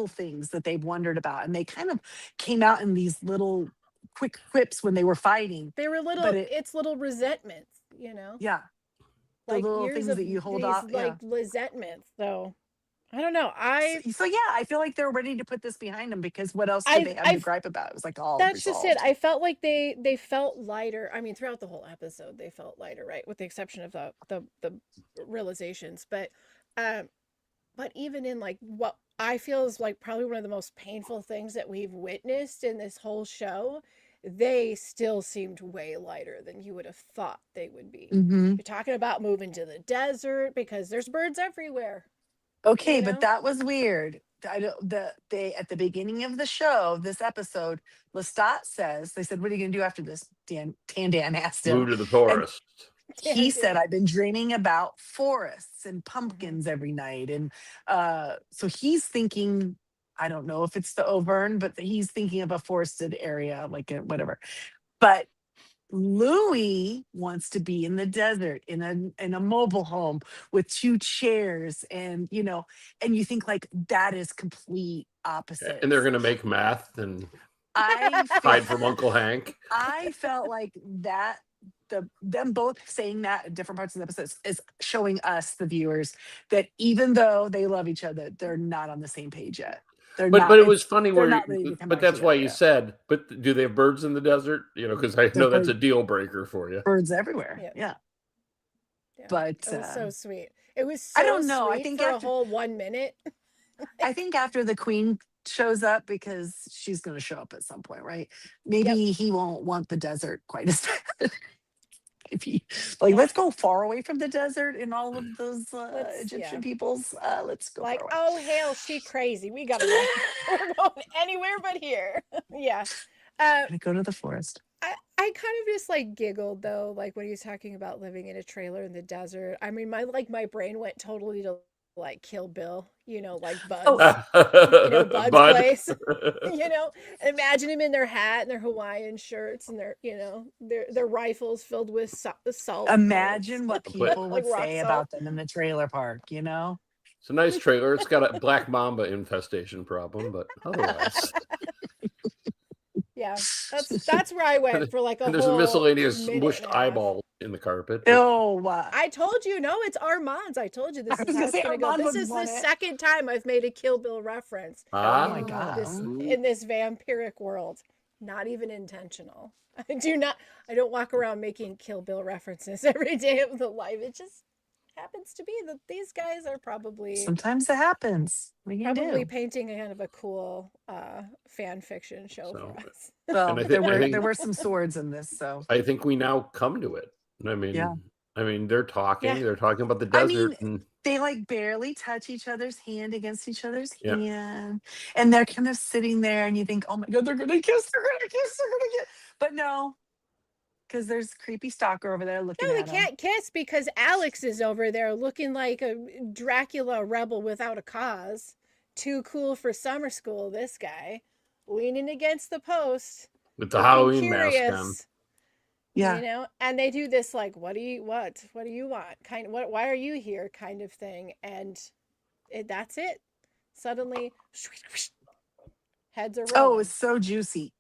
things that they've wondered about. And they kind of came out in these little quick quips when they were fighting. They were little. But It's little resentments, you know. Yeah. The Like little years things of that you hold these, off. like resentments. So I don't know. So yeah, I feel like they're ready to put this behind them because what else I- did they have I- to gripe about? It was like all That's just resolved. it. I felt like they felt lighter. I mean, throughout the whole episode, they felt lighter, right? With the exception of the realizations, but even in like what I feel is like probably one of the most painful things that we've witnessed in this whole show, they still seemed way lighter than you would have thought they would be. Mhm. You're talking about moving to the desert because there's birds everywhere. Okay, you know? but that was weird. I don't they at the beginning of the show, this episode, Lestat says, they said, "What are you gonna do after this?" Tandan asked him. Move to the forest. He Tandan. said, "I've been dreaming about forests and Mm-hmm. pumpkins every night." And so he's thinking, I don't know if it's the Auvergne, but he's thinking of a forested area, like a whatever. But Louis wants to be in the desert in a mobile home with 2 chairs, and and you think like that is complete opposite. And they're going to make meth and I hide feel, from Uncle Hank. I felt like that them both saying that in different parts of the episodes is showing us, the viewers, that even though they love each other, they're not on the same page yet. They're not. But it was funny they're where, not ready to come but back that's why together you yet. said, but do they have birds in the desert? Because I know that's a deal breaker for you. Birds everywhere. Yep. Yeah. Yeah. But It was so sweet. It was so I don't know. I sweet think for after- a whole 1 minute. I think after the queen shows up, because she's going to show up at some point, right? Maybe he won't want the desert quite as bad. Maybe like, let's go far away from the desert and all of those Egyptian peoples. Let's go Like, far away. oh hell, she crazy. We gotta go. We're going anywhere but here. Yeah. Gonna go to the forest. I kind of just like giggled though, like when he was talking about living in a trailer in the desert. I mean, my brain went totally to like Kill Bill, like Bugs. Oh. Bud's Bud. place. Imagine him in their hat and their Hawaiian shirts and their rifles filled with salt. Imagine what But- people Like would rock say salt. about them in the trailer park, It's a nice trailer. It's got a black mamba infestation problem, but otherwise. Yeah, that's where I went for like a And there's whole a miscellaneous minute mushed and a half. eyeball in the carpet. Oh, I told you, no, it's Armand's. I told you this I is was how gonna it's say gonna go. Armand This would is the want it. second time I've made a Kill Bill reference. Ah. Oh my God. In this vampiric world. Not even intentional. I don't walk around making Kill Bill references every day of the life. It just happens to be that these guys are probably sometimes it happens. What can you do? painting a kind of a cool fan fiction show So- for us. Well, And I think- there were some swords in this, so I think we now come to it. I mean, Yeah. They're talking. Yeah. They're talking about the I desert. mean, and they like barely touch each other's hand against each other's Yeah. hand, and they're kind of sitting there, and you think, "Oh my God, they're gonna kiss! They're gonna kiss! They're gonna kiss!" But no, because there's a creepy stalker over there looking No, they at them. can't kiss because Alex is over there looking like a Dracula rebel without a cause. Too cool for summer school, this guy. Leaning against the post. with the looking Halloween mask on. Yeah. And they do this like, what do you want kind of, why are you here kind of thing, and that's it. Suddenly heads are Oh, rolling. it's so juicy.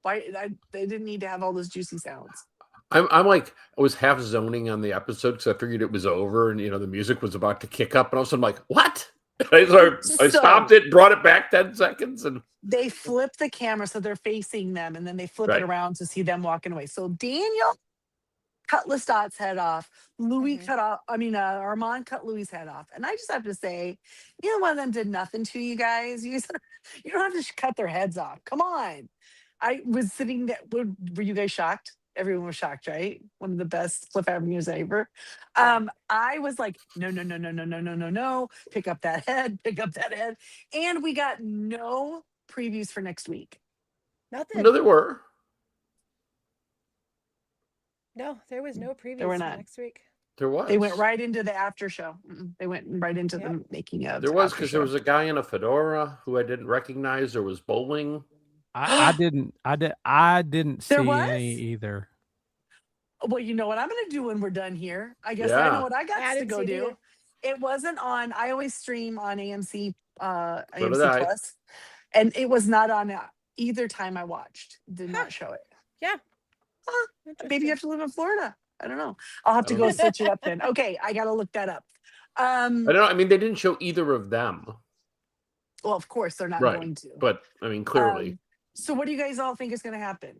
They didn't need to have all those juicy sounds. I'm like, I was half zoning on the episode because I figured it was over and the music was about to kick up, and all of a sudden I'm like, what? I stopped it, brought it back 10 seconds, and they flip the camera so they're facing them, and then they flip it around to see them walking away. So Daniel cut Lestat's head off. Louis Armand cut Louis's head off. And I just have to say, neither one of them did nothing to you guys. You don't have to cut their heads off. Come on. I was sitting there. Were you guys shocked? Everyone was shocked, right? One of the best Cliff Avenues ever. I was like, no, no, no, no, no, no, no, no, no. Pick up that head. Pick up that head. And we got no previews for next week. Nothing. No, there were. No, there was no previews There were for not. next week. There was. They went right into the after show. They went right into the making of. There was, because there was a guy in a fedora who I didn't recognize. There was bowling. I didn't see any either. Well, you know what I'm going to do when we're done here? I guess I know what I got to go do. It wasn't on. I always stream on AMC, AMC Plus, and it was not on either time I watched. Did not show it. Yeah. Maybe you have to live in Florida. I don't know. I'll have to go search it up then. Okay, I got to look that up. I don't know. I mean, they didn't show either of them. Well, of course they're not going to. But I mean, clearly. So, what do you guys all think is going to happen?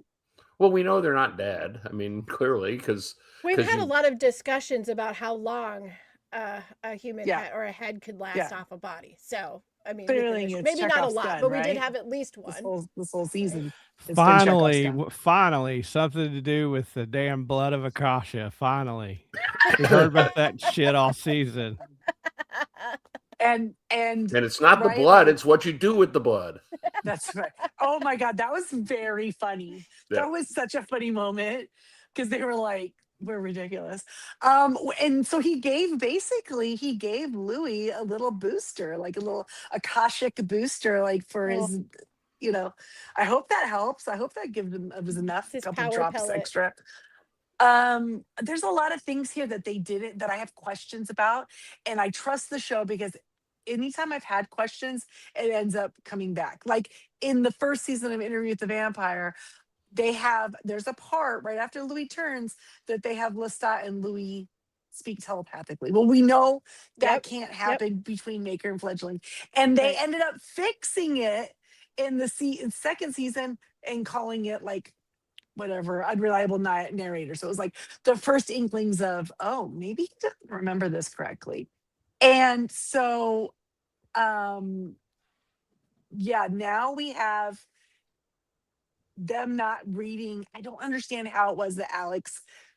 Well, we know they're not dead. I mean, clearly, because we've had a lot of discussions about how long a human head or a head could last off a body. So, I mean, maybe not a lot, but we did have at least one this whole season. Finally, something to do with the damn blood of Akasha. Finally, we heard about that shit all season. And it's not the blood; it's what you do with the blood. That's right. Oh my God, that was very funny. Yeah. That was such a funny moment because they were like, "We're ridiculous." And so he gave Louis a little booster, like a little Akashic booster, like for his. I hope that helps. I hope that gives him it was enough. A couple drops extra. There's a lot of things here that they didn't that I have questions about, and I trust the show because anytime I've had questions, it ends up coming back. Like in the first season of Interview with the Vampire, there's a part right after Louis turns that they have Lestat and Louis speak telepathically. Well, we know that can't happen between Maker and Fledgling, and they ended up fixing it in the second season and calling it like whatever, unreliable narrator. So it was like the first inklings of, oh, maybe he doesn't remember this correctly. And so, now we have them not reading. I don't understand how it was that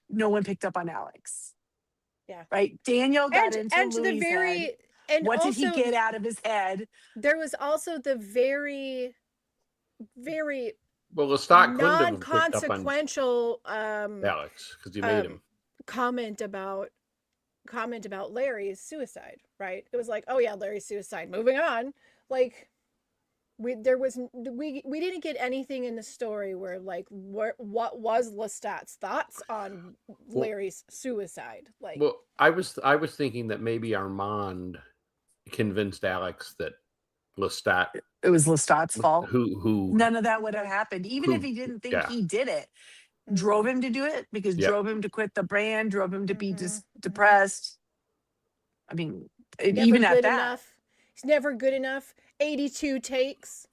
no one picked up on Alex. Yeah. Right. Daniel got into Louis' head. And what did he get out of his head? There was also the very, very non-consequential Alex, because you made him comment about Larry's suicide, right? It was like, oh yeah, Larry's suicide. Moving on. Like we didn't get anything in the story where like what was Lestat's thoughts on Larry's suicide. Like, well, I was thinking that maybe Armand convinced Alex that Lestat. It was Lestat's fault. Who none of that would have happened, even if he didn't think he did it. Drove him to do it because drove him to quit the brand, drove him to be depressed. I mean, even at that, he's never good enough. 82 takes.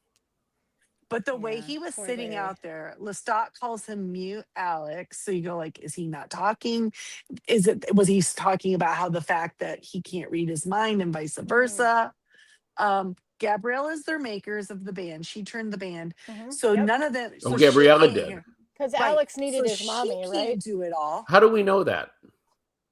But the way he was sitting out there, Lestat calls him mute Alex. So you go like, is he not talking? Was he talking about how the fact that he can't read his mind and vice versa? Gabrielle is their makers of the band. She turned the band. So none of them. So Gabriella did. Because Alex needed his mommy, she right? Can't do it all. How do we know that?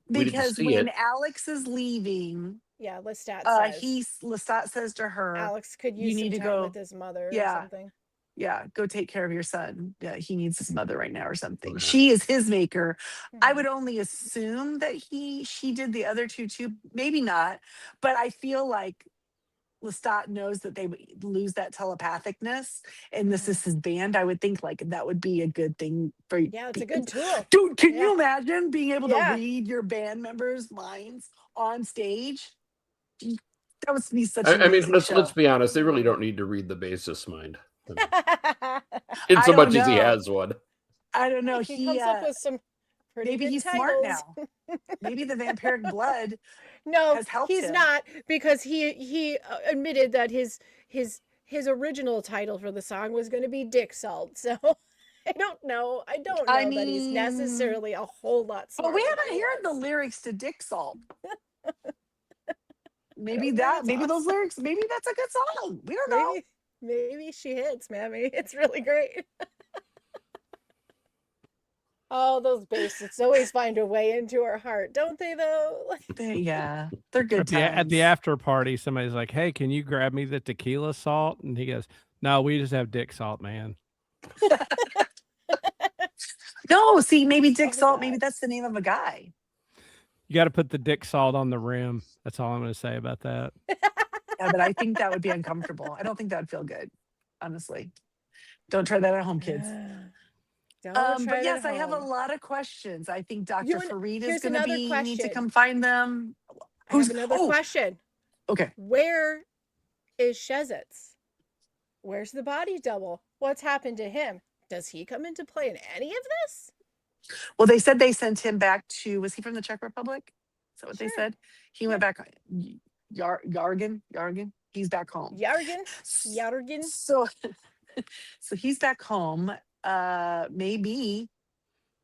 Because when Alex is leaving, Lestat says. Lestat says to her, Alex could use some time with his mother or something. Yeah, go take care of your son. Yeah, he needs his mother right now or something. She is his maker. I would only assume that she did the other two too. Maybe not, but I feel like Lestat knows that they would lose that telepathicness, and this is his band, I would think like that would be a good thing for. Yeah, it's a good tool. Dude, can Yeah. you imagine being able to Yeah. read your band members' minds on stage? That would be such an I mean, amazing show. let's be honest. They really don't need to read the bassist's mind, in I so don't much as he know. has one. I don't know. He comes up with some pretty maybe good he's titles. smart now. Maybe the vampiric blood No, has helped he's him. not, because he admitted that his original title for the song was going to be Dick Salt. So I don't know. I don't know I that he's mean, necessarily a whole lot but we smarter haven't than he heard the was. lyrics to Dick Salt. don't Maybe know, that, it's maybe those awesome. lyrics, maybe that's a good song. We don't know. Maybe she hits, Mammy. It's really great. Oh, those bassists always find a way into our heart, don't they? Though. Yeah, they're good At the times. after party, somebody's like, "Hey, can you grab me the tequila salt?" And he goes, "No, we just have Dick Salt, man." No, see, maybe Dick Oh, Salt, God. maybe that's the name of a guy. You got to put the Dick Salt on the rim. That's all I'm going to say about that. Yeah, but I think that would be uncomfortable. I don't think that would feel good, honestly. Don't try that at home, kids. Don't try But it yes, at I have a home. lot of questions. I think Dr. You and- Farid is here's going to another be need to question. come find them. I have another question. Okay. Where is Shezitz? Where's the body double? What's happened to him? Does he come into play in any of this? Well, they said they sent him back to, was he from the Czech Republic? Is that what they Sure. said? He went back. Yargin. He's back home. Yargin. So, so he's back home. Maybe.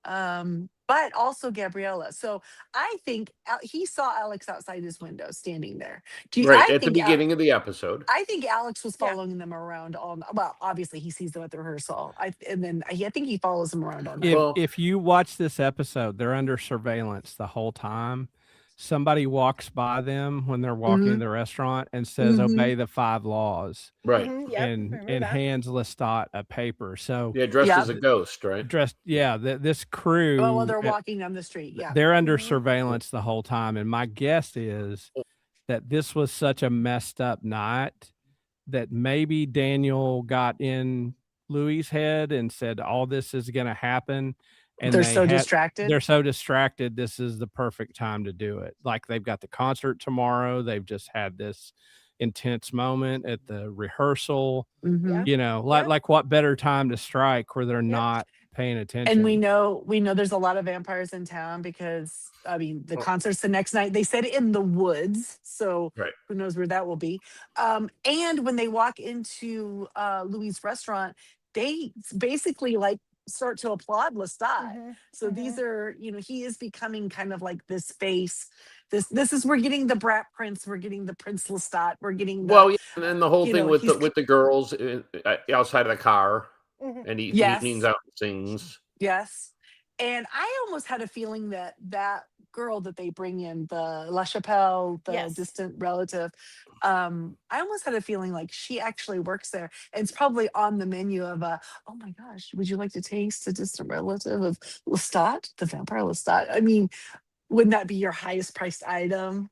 But also Gabriella. So I think he saw Alex outside his window standing there. Right at the beginning of the episode. I think Alex was following them around well, obviously he sees them at the rehearsal. I think he follows them around all night. If you watch this episode, they're under surveillance the whole time. Somebody walks by them when they're walking in the restaurant and says, "Obey the 5 laws." Right. And hands Lestat a paper. So dressed as a ghost, right? This crew. Well, they're walking down the street. Yeah. They're under surveillance the whole time. And my guess is that this was such a messed up night that maybe Daniel got in Louis' head and said, all this is going to happen. And they're so distracted. They're so distracted. This is the perfect time to do it. Like they've got the concert tomorrow. They've just had this intense moment at the rehearsal. You know, like what better time to strike where they're not paying attention. And we know there's a lot of vampires in town because I mean the concert's the next night. They said in the woods, so who knows where that will be. And when they walk into Louis' restaurant, they basically like start to applaud Lestat. So these are, he is becoming kind of like this face. This is, we're getting the brat prince, we're getting the Prince Lestat, we're getting the, and then the whole thing with the girls outside of the car, and he leans out and sings. Yes. And I almost had a feeling that girl that they bring in, the La Chapelle, the distant relative, I almost had a feeling like she actually works there. And it's probably on the menu of oh my gosh, would you like to taste a distant relative of Lestat, the vampire Lestat? I mean, wouldn't that be your highest priced item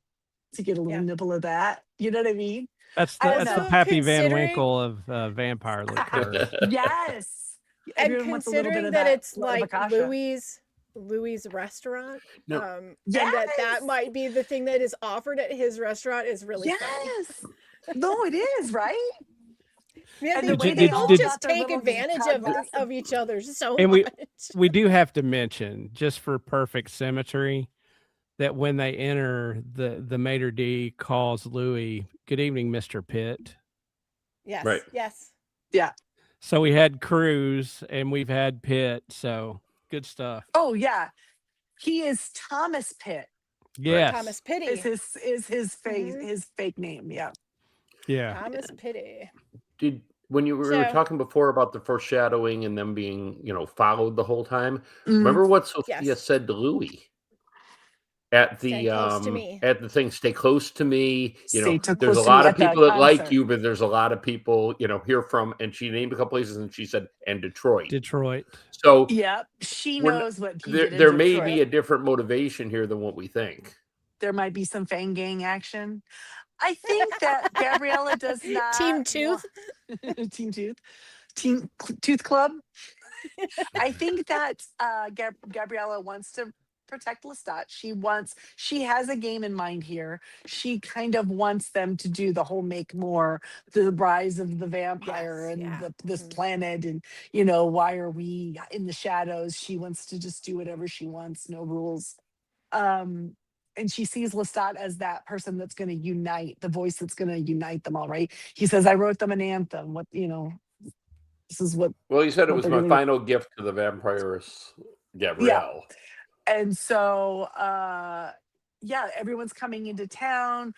to get a little nibble of that? You know what I mean? That's the Pappy Van Winkle of vampire liqueur. Yes. And considering that it's like Louis' restaurant, and that might be the thing that is offered at his restaurant is really funny. No, it is, right? Yeah, and they both just take advantage of each other so much. We do have to mention, just for perfect symmetry, that when they enter, the maitre d' calls Louis, "Good evening, Mr. Pitt." Yes. Right. Yes. Yeah. So we had Cruz and we've had Pitt. So good stuff. Oh yeah, he is Thomas Pitt. Yes. Thomas Pitty is his face, his fake name. Yeah. Yeah. Thomas Pitty. When you were talking before about the foreshadowing and them being, followed the whole time, remember what Sophia said to Louis at the thing? Stay close to me. There's a lot of people that like you, but there's a lot of people, here from. And she named a couple places, and she said, "And Detroit." So she knows what he did. There may be a different motivation here than what we think. There might be some Fang Gang action. I think that Gabriella does not Team Tooth. Team Tooth, Tooth Club. I think that Gabriella wants to protect Lestat. She has a game in mind here. She kind of wants them to do the whole make more, the rise of the vampire Yes, and yeah. this Mhm. planet, and why are we in the shadows? She wants to just do whatever she wants, no rules. Um, and she sees Lestat as that person that's going to unite, the voice that's going to unite them all. Right? He says, "I wrote them an anthem. This is what Well, you said it was they're my going to." final gift to the vampiress Yeah. Gabrielle. And so, yeah, everyone's coming into town.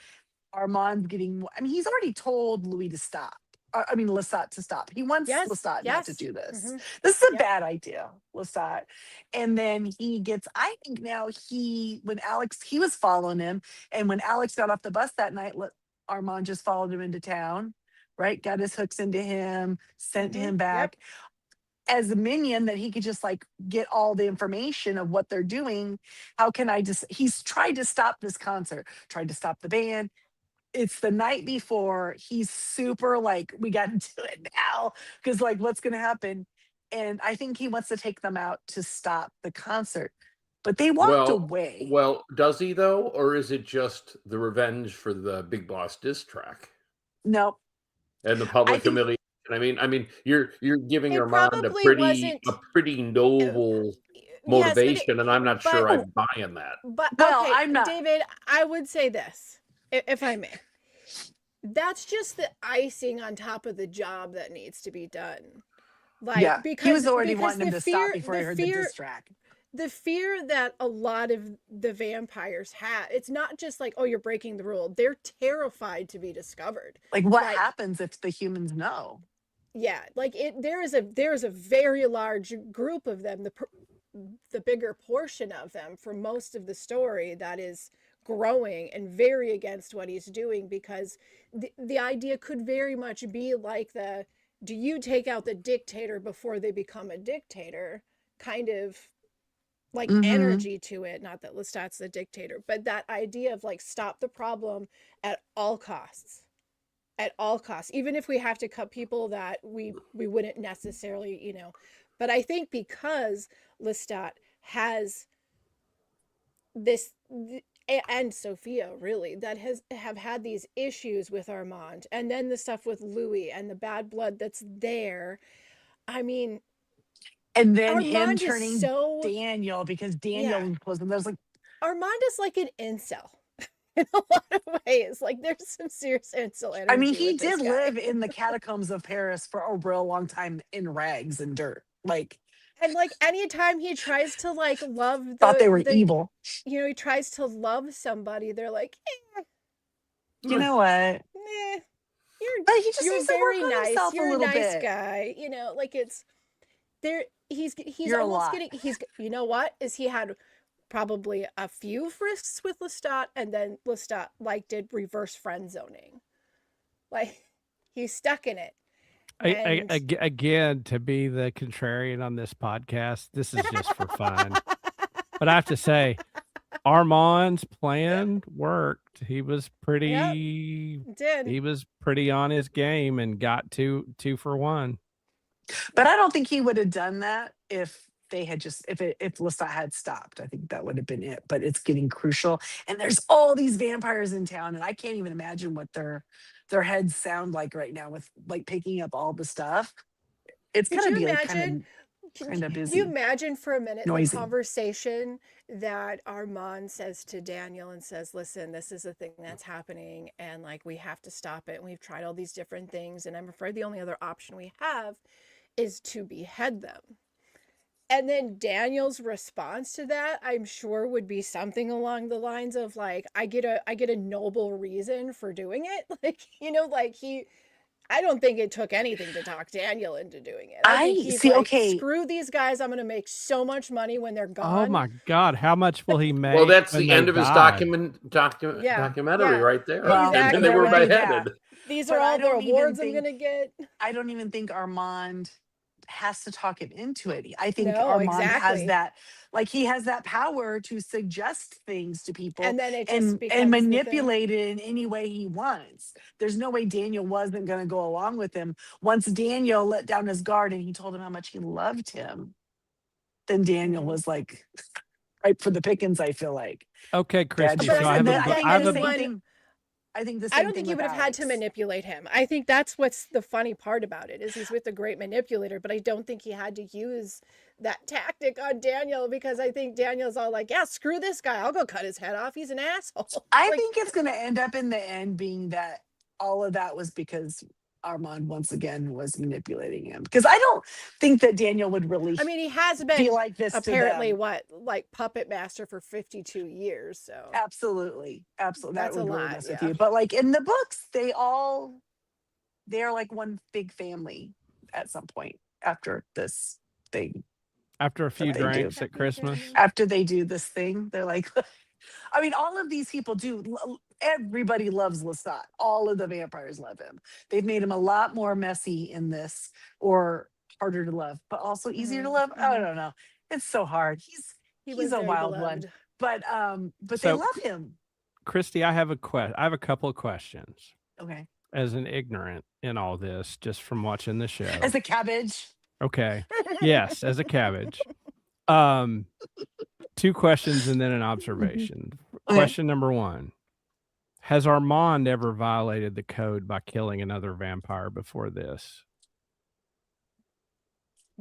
Armand's getting, I mean, he's already told Louis to stop. Lestat to stop. He wants Yes, Lestat not to yes. do this. Hmm. This is a Yep. bad idea, Lestat. And then I think now he was following him. And when Alex got off the bus that night, Armand just followed him into town, right? Got his hooks into him, sent him Yep. back as a minion that he could just like get all the information of what they're doing. How can I just, he's tried to stop this concert, tried to stop the band. It's the night before. He's super like, we got to do it now. Cause like, what's going to happen? And I think he wants to take them out to stop the concert, but they walked away. Well, does he though, or is it just the revenge for the Big Boss diss track No, and the I public think, humiliation? I mean, you're giving It Armand probably wasn't. a pretty uh, noble Yes, but motivation, and I'm not but sure I'm buying that. but well, okay, I'm not, David. I would say this, if I may. That's just the icing on top of the job that needs to be done. Like yeah, he was already because wanting him to stop before he heard the diss track. the fear that a lot of the vampires have, it's not just like, oh, you're breaking the rule. They're terrified to be discovered. Like, what happens if the humans know? Yeah, like there is a very large group of them, the bigger portion of them for most of the story, that is growing and very against what he's doing, because the idea could very much be like do you take out the dictator before they become a dictator kind of like energy to it. Not that Lestat's the dictator, but that idea of like, stop the problem at all costs. At all costs, even if we have to cut people that we wouldn't necessarily, but I think because Lestat has this, and Sophia really, that have had these issues with Armand, and then the stuff with Louis and the bad blood that's there. I mean, and then him Armand turning is so, Daniel, because Daniel was, and there's like, Armand is like an incel in a lot of ways. Like, there's some serious incel energy. I mean, he with this did guy. live in the catacombs of Paris for a real long time in rags and dirt. Like, and like anytime he tries to like love thought they were evil. He tries to love somebody, they're like, you know what? But he just you're needs to work very on nice. himself You're a little nice bit. guy. Like it's there. He's You're almost getting. You know what? Is he had probably a few frisks with Lestat, and then Lestat like did reverse friend zoning. Like, he's stuck in it. Again, to be the contrarian on this podcast, this is just for fun. But I have to say, Armand's plan worked. He was pretty. Did he was pretty on his game and got two for one. But I don't think he would have done that if they had just if Lestat had stopped. I think that would have been it. But it's getting crucial, and there's all these vampires in town, and I can't even imagine what their heads sound like right now with like picking up all the stuff. It's gonna be like kind of busy. Can you imagine for a minute noisy. The conversation that Armand says to Daniel and says, listen, this is a thing that's happening, and like, we have to stop it, and we've tried all these different things, and I'm afraid the only other option we have is to behead them. And then Daniel's response to that, I'm sure, would be something along the lines of like, I get a noble reason for doing it. Like, I don't think it took anything to talk Daniel into doing it. I think he's like, okay, screw these guys. I'm going to make so much money when they're gone. Oh my God. How much will he make? Well, that's the end of his documentary right there. Well, and then they were beheaded. These are all the awards I'm going to get. I don't even think Armand has to talk him into it. I think No, Armand has exactly. that, like he has that power to suggest things to people And then it just and becomes the thing. manipulate it in any way he wants. There's no way Daniel wasn't going to go along with him. Once Daniel let down his guard and he told him how much he loved him, then Daniel Mhm. was like ripe for the pickens, I feel like. Okay, Christy. But So I I have don't a, think bu- that I have a, anyone I think the I same don't thing think he with would have had to Alex. manipulate him. I think that's what's the funny part about it is he's with a great manipulator, but I don't think he had to use that tactic on Daniel because I think Daniel's all like, yeah, screw this guy. I'll go cut his head off. He's an asshole. I Like, think it's going to end up in the end being that all of that was because Armand once again was manipulating him. Because I don't think that Daniel would really I mean, he has be been like this to apparently them. like puppet master for 52 years. So Absolutely. Absolutely. That that's a would really lot. mess with Yeah. you. But like in the books, they're like one big family at some point after this thing after a that few they do. drinks at Christmas. After they do this thing, they're like, I mean, all of these people do. Everybody loves Lestat. All of the vampires love him. They've made him a lot more messy in this, or harder to love, but also easier to Mhm, love. I mhm. don't know. It's so hard. He He's was a very wild one, beloved. but they So, love him. Christy, I have a couple of questions Okay, as an ignorant in all this, just from watching the show. as a cabbage. Okay. Yes, as a cabbage. Um, 2 questions and then an observation. Okay. Question number 1. Has Armand ever violated the code by killing another vampire before this?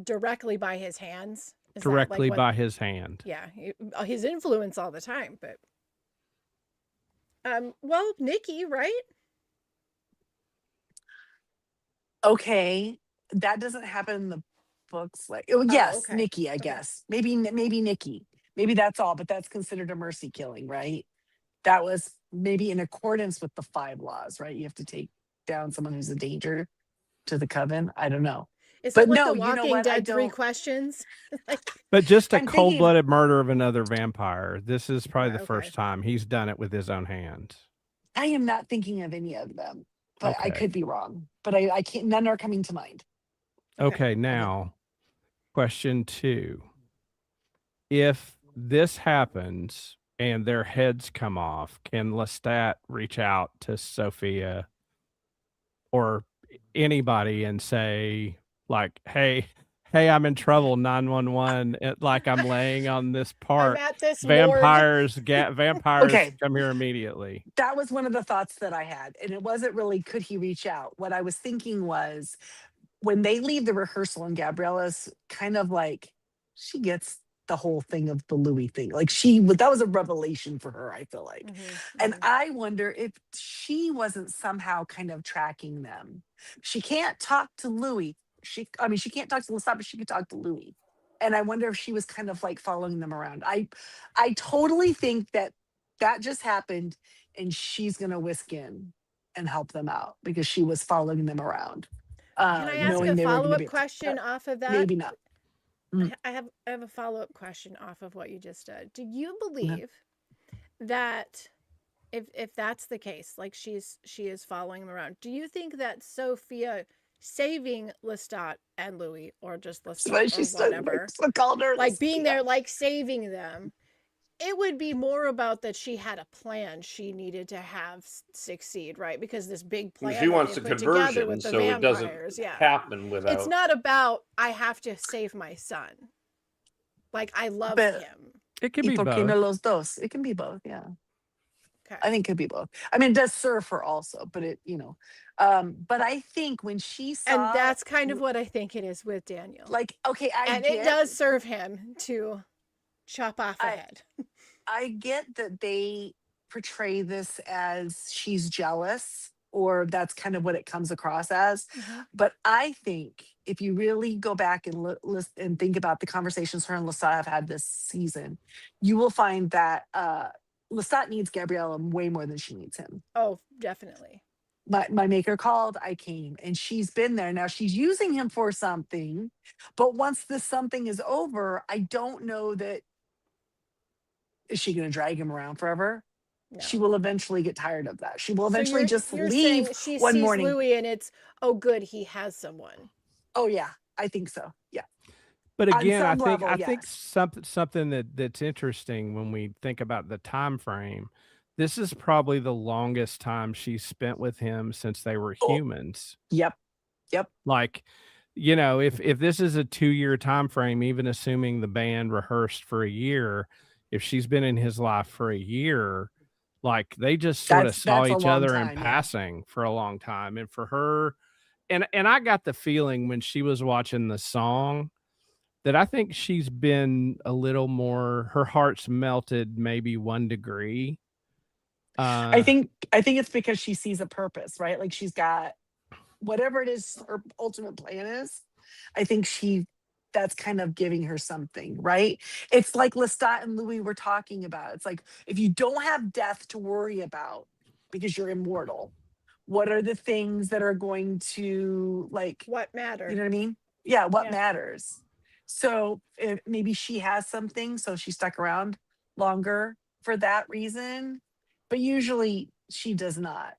Directly by his hands. Is that, Directly like, by his hand. Yeah, his influence all the time, but well, Nikki, right? Okay, that doesn't happen in the books. Like, oh Oh, yes, okay. Nikki, I Okay. guess. Maybe Nikki. Maybe that's all, but that's considered a mercy killing, right? That was maybe in accordance with the 5 laws, right? You have to take down someone who's a danger to the coven. I don't know. Is But it like no, the you know Walking what? I Dead 3 don't. questions? Like, But just a I'm thinking, cold-blooded murder of another vampire. This is probably the okay. first time he's done it with his own hands. I am not thinking of any of them, but I Okay. could be wrong. But I can't. None are coming to mind. Okay, now question 2. If this happens and their heads come off, can Lestat reach out to Sophia or anybody and say, like, hey, I'm in trouble, 911, like I'm laying on this I'm part. at this morgue. Vampires Okay. come here immediately. That was one of the thoughts that I had. And it wasn't really, could he reach out? What I was thinking was when they leave the rehearsal and Gabriella's kind of like, she gets the whole thing of the Louis thing. Like that was a revelation for her, I feel like. And I wonder if she wasn't somehow kind of tracking them. She can't talk to Louis. She can't talk to Lestat, but she could talk to Louis. And I wonder if she was kind of like following them around. I totally think that just happened and she's going to whisk in and help them out because she was following them around. Can I ask Knowing a they were going to follow-up be question off of that? maybe not. I have a follow-up question off of what you just said. Do you believe that if that's the case, like she is following them around, do you think that Sophia saving Lestat and Louis, or just Lestat, But or she's whatever, called her like being there, like saving them, it would be more about that she had a plan she needed to have succeed, right? Because this big plan She wants they the put together conversion, with the so it doesn't vampires, yeah. happen without. It's not about I have to save my son. Like I love But- him. It could Y be por qué no both. los dos? It can be both, yeah. Okay. I think it could be both. I mean, it does serve her also, but but I think when she saw, And that's kind of what I think it is with Daniel. like, okay, it does serve him to chop off a head. I get that they portray this as she's jealous, or that's kind of what it comes across as. But I think if you really go back and listen and think about the conversations her and Lestat have had this season, you will find that Lestat needs Gabriella way more than she needs him. Oh, definitely. My maker called, I came, and she's been there. Now she's using him for something, but once this something is over, I don't know that, is she going to drag him around forever? No. She will eventually get tired of that. She will So eventually just you're leave saying she one sees morning. Louis and it's, oh good, he has someone. Oh yeah, I think so. Yeah. But On again, some I level, think yes. something that's interesting when we think about the time frame. This is probably the longest time she's spent with him since they were Oh, humans. yep. Yep. Like, you know, if this is a 2-year time frame, even assuming the band rehearsed for a year, if she's been in his life for a year, like they just sort of saw That's a each long other in time. Yeah. passing for a long time. And for her, and I got the feeling when she was watching the song that I think she's been a little more, her heart's melted maybe 1 degree. I think it's because she sees a purpose, right? Like she's got whatever it is her ultimate plan is. I think that's kind of giving her something, right? It's like Lestat and Louis were talking about. It's like if you don't have death to worry about because you're immortal, what are the things that are going to like, What you matter? know what I mean? Yeah, what Yeah. matters. So maybe she has something, so she stuck around longer for that reason. But usually she does not.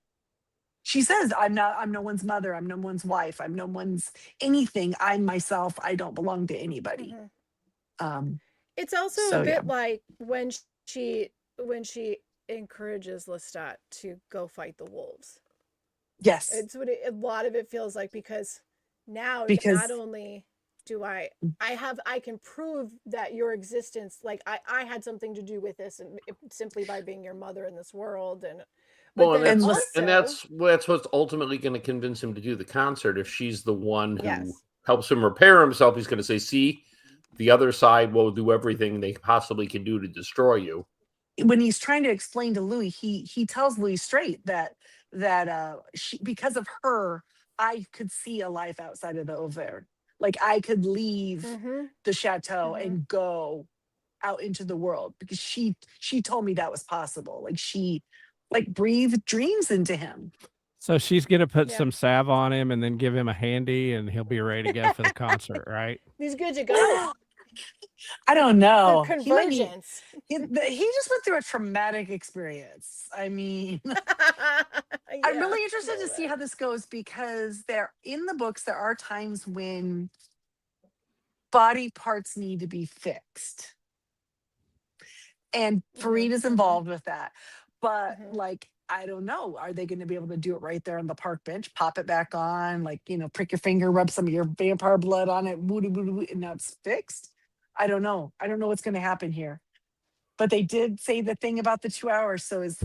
She says, I'm no one's mother, I'm no one's wife, I'm no one's anything. I'm myself. I don't belong to anybody. Mhm. Um, It's also a so yeah. bit like when she encourages Lestat to go fight the wolves. Yes. It's what a lot of it feels like, because now not Because only do I can prove that your existence, like I had something to do with this, and simply by being your mother in this world, and but Well, then and also that's what's ultimately going to convince him to do the concert. If she's the one who yes, helps him repair himself, he's going to say, "See, the other side will do everything they possibly can do to destroy you." when he's trying to explain to Louis, he tells Louis straight that because of her, I could see a life outside of the Auvergne. Like I could leave mm-hmm, the chateau mm-hmm. and go out into the world because she told me that was possible. Like she like breathed dreams into him. so. She's gonna put Yeah, some salve on him and then give him a handy, and he'll be ready to go for the concert, right? he's good to go I don't for know. He might be. convergence. He just went through a traumatic experience. I mean, I'm Yeah, really a interested to little see bit. how this goes because there in the books there are times when body parts need to be fixed. And Mm-hmm, Farid is mm-hmm, involved with that. But mm-hmm. like, I don't know. Are they going to be able to do it right there on the park bench? Pop it back on, like, prick your finger, rub some of your vampire blood on it, woo, woo, woo, and now it's fixed. I don't know. I don't know what's going to happen here. But they did say the thing about the 2 hours. So is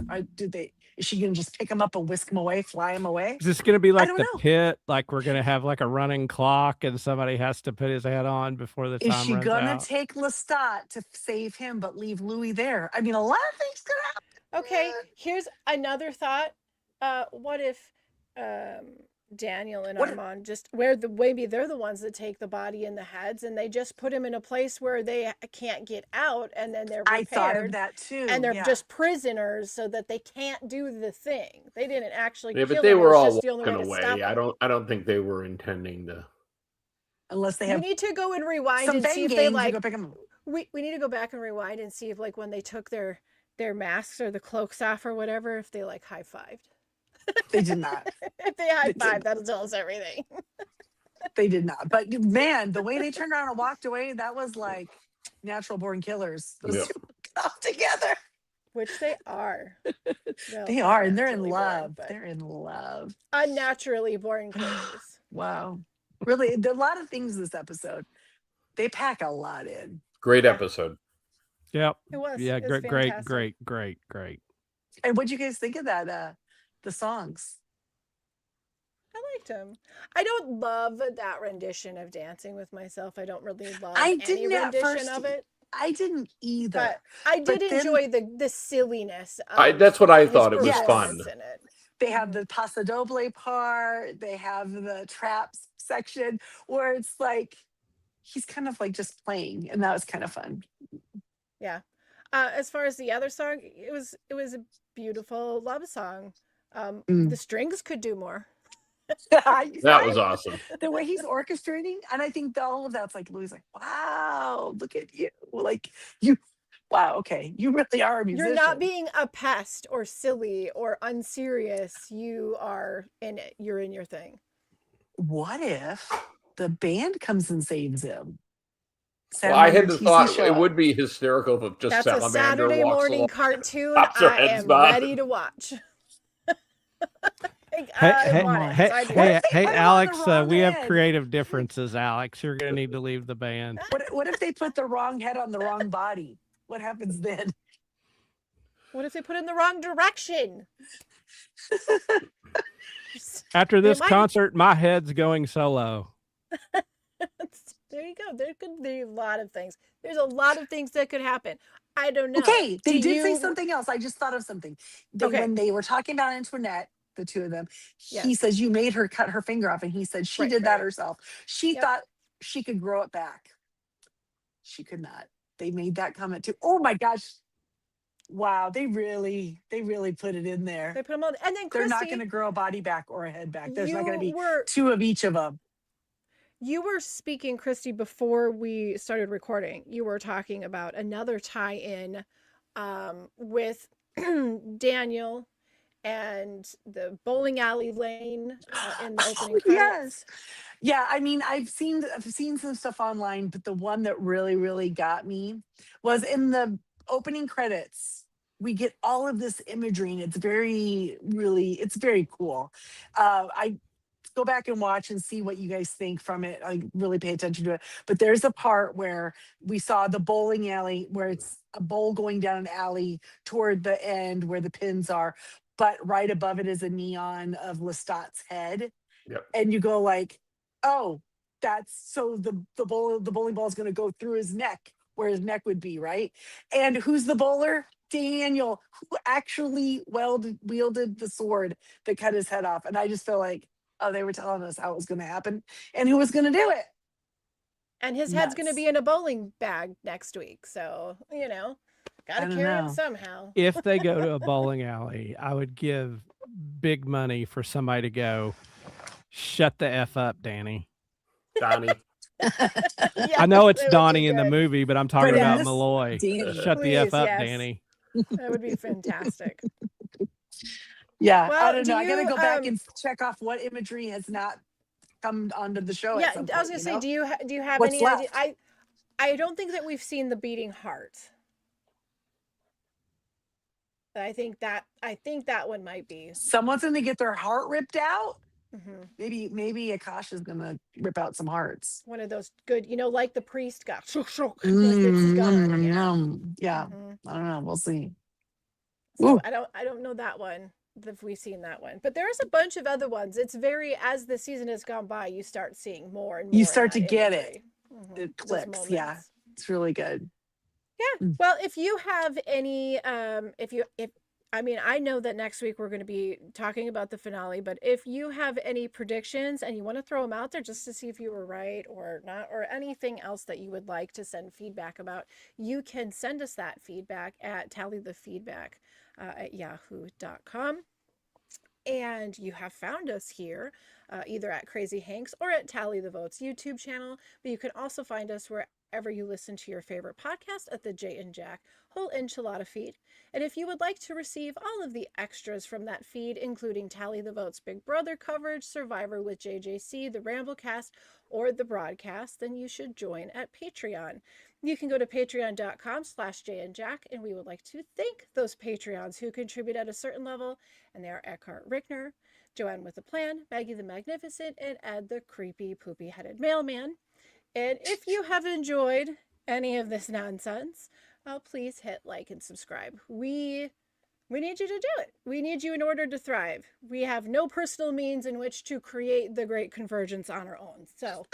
she going to just pick him up and whisk him away, fly him away? Is this gonna be I like don't the know. pit? Like we're gonna have like a running clock, and somebody has to put his head on before the Is time she runs gonna out? take Lestat to save him, but leave Louis there? I mean, a lot of things could Okay, happen. here's another thought. What if um, Daniel and What? Armand just maybe they're the ones that take the body in the heads, and they just put him in a place where they can't get out, and then they're I thought of repaired, that and too. they're Yeah. just prisoners, so that they can't do the thing. They didn't actually Yeah, but kill they him. It were was all just the only walking way to away. stop him. I don't think they were intending to. Unless they We have need to go and rewind some and see fang if they gang to go like. pick him up. We need to go back and rewind and see if, like, when they took their masks or the cloaks off or whatever, if they like high fived. They did not. If they high They did. five, that'll tell us everything. They did not. But man, the way they turned around and walked away, that was like natural born killers. Those Yeah. two got together. Which they are. They are, and they're in Naturally love. born, but They're in love. unnaturally born killers. Wow. Really, there are a lot of things this episode. They pack a lot in. Great Yeah. episode. Yep. It was. Yeah. It was Great. fantastic. Great. And what'd you guys think of that? The songs. I liked him. I don't love that rendition of Dancing with Myself. I don't really love I any didn't at rendition first. of it. I didn't either. But I did But then enjoy the silliness of That's what I his thought. It was Yes. fun. performance in it. they have the Paso Doble part. They have the traps section where it's like he's kind of like just playing, and that was kind of fun. Yeah. As far as the other song, it was a beautiful love song. Mm. The strings could do more. That was awesome. The way he's orchestrating, and I think all of that's like Louis, like, wow, look at you, like you, wow, okay, you really are a musician. You're not being a pest or silly or unserious. You are in it. You're in your thing. What if the band comes and saves him. Well, I Salamander had the TC thought show it up. would be hysterical if just That's a Salamander Saturday walks morning along, cartoon pops her I head's am bobbing. ready to watch. Hey, I hey, want it. hey, So I do. What hey, if they hey, put him on the Alex. wrong We have head? creative differences, Alex. You're gonna need to leave the band. What if they put the wrong head on the wrong body? What happens then? What if they put it in the wrong direction? After They this might. concert, my head's going solo. There you go. There could be a lot of things. There's a lot of things that could happen. I don't know. Okay, they Do did say you? something else. I just thought of something. Okay. When they were talking about Antoinette, the two of them, he Yes. says, you made her cut her finger off. And he said, she Right, did that right. herself. She Yep. thought she could grow it back. She could not. They made that comment too. Oh my gosh. Wow. They really put it in there. They put them on, and then They're not Christy, going to grow a body back or a head back. There's not going to you be were two of each of them. you were speaking, Christy, before we started recording. You were talking about another tie-in with Daniel and the bowling alley lane in the opening credits. Yes. Yeah, I mean, I've seen some stuff online, but the one that really got me was in the opening credits. We get all of this imagery, and it's very cool. I go back and watch and see what you guys think from it. I really pay attention to it. But there's a part where we saw the bowling alley, where it's a bowl going down an alley toward the end where the pins are, but right above it is a neon of Lestat's head. Yep. And you go like, oh, that's so the bowling ball is going to go through his neck where his neck would be, right? And who's the bowler? Daniel, who actually wielded the sword that cut his head off. And I just feel like, oh, they were telling us how it was going to happen and who was going to do it. And his head's going to Nuts. be in a bowling bag next week. So, got to carry him somehow. If they go to a bowling alley, I would give big money for somebody to go, shut the F up, Danny. Donnie. Yes, I know it's it would be Donnie in the good. movie, but I'm talking But in about this, Malloy. Danny. Shut the F Please, up, yes. Danny. That would be fantastic. Yeah, Well, I don't do know. I got to you, go back and check off what imagery has not come onto the show. Yeah, at some point, I was gonna say, do you have What's any idea? left? I don't think that we've seen the beating heart. But I think that one might be. Someone's going to get their heart ripped out. Mm-hmm. Maybe Akasha's going to rip out some hearts. One of those good, like the priest got. Like it's gone. Yeah, I don't know. We'll see. So Ooh. I don't know that one. If we've seen that one, but there's a bunch of other ones. It's as the season has gone by, you start seeing more and more. You start to get imagery. it. It clicks. Yeah, it's really good. Yeah. Well, if you have any, I know that next week we're going to be talking about the finale, but if you have any predictions and you want to throw them out there just to see if you were right or not, or anything else that you would like to send feedback about, you can send us that feedback at tallythefeedback at yahoo.com. And you have found us here either at Crazy Hanks or at Tally the Votes YouTube channel, but you can also find us wherever you listen to your favorite podcast at the Jay and Jack Whole Enchilada feed. And if you would like to receive all of the extras from that feed, including Tally the Votes Big Brother coverage, Survivor with JJC, the Ramblecast, or the broadcast, then you should join at Patreon. You can go to patreon.com/jayandjack, and we would like to thank those Patreons who contribute at a certain level, and they are Eckhart Rickner, Joanne with a Plan, Maggie the Magnificent, and Ed the Creepy Poopy-Headed Mailman. And if you have enjoyed any of this nonsense, please hit like and subscribe. We need you to do it. We need you in order to thrive. We have no personal means in which to create the great convergence on our own. So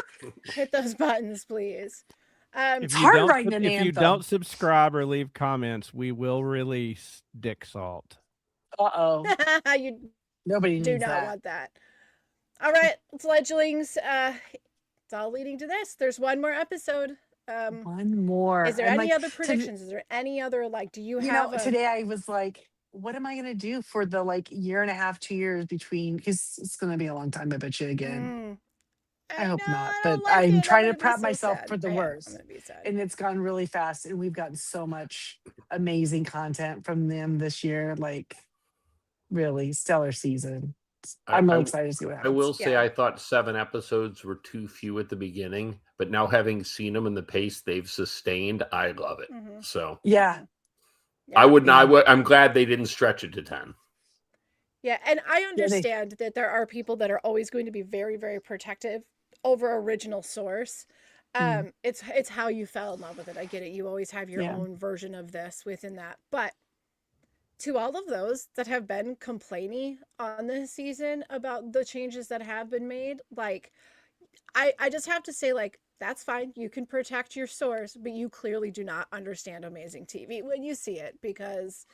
hit those buttons, please. It's hard writing an If anthem. you don't subscribe or leave comments, we will release dick salt. You Nobody do needs not that. want that. All right, fledglings. It's all leading to this. There's one more episode. One more. Is there And, any other predictions? Is there any other do you have? Today I was like, what am I going to do for the year and a half, 2 years between? Because it's going to be a long time. I bet you again. I hope not, but I'm trying to prep myself for the worst. I'm gonna be sad. And it's gone really fast, and we've gotten so much amazing content from them this year. Really stellar season. I'm really I excited to see what I happens. will say Yeah. I thought 7 episodes were too few at the beginning, but now having seen them in the pace they've sustained, I love it. Mm-hmm. So Yeah. Yeah. I'm glad they didn't stretch it to 10. Yeah, and I Yeah, they, understand that there are people that are always going to be very, very protective over original source. mm, It's how you fell in love with it. I get it. You always have your yeah. own version of this within that. But to all of those that have been complaining on this season about the changes that have been made, like I just have to say, like, that's fine. You can protect your source, but you clearly do not understand amazing TV when you see it because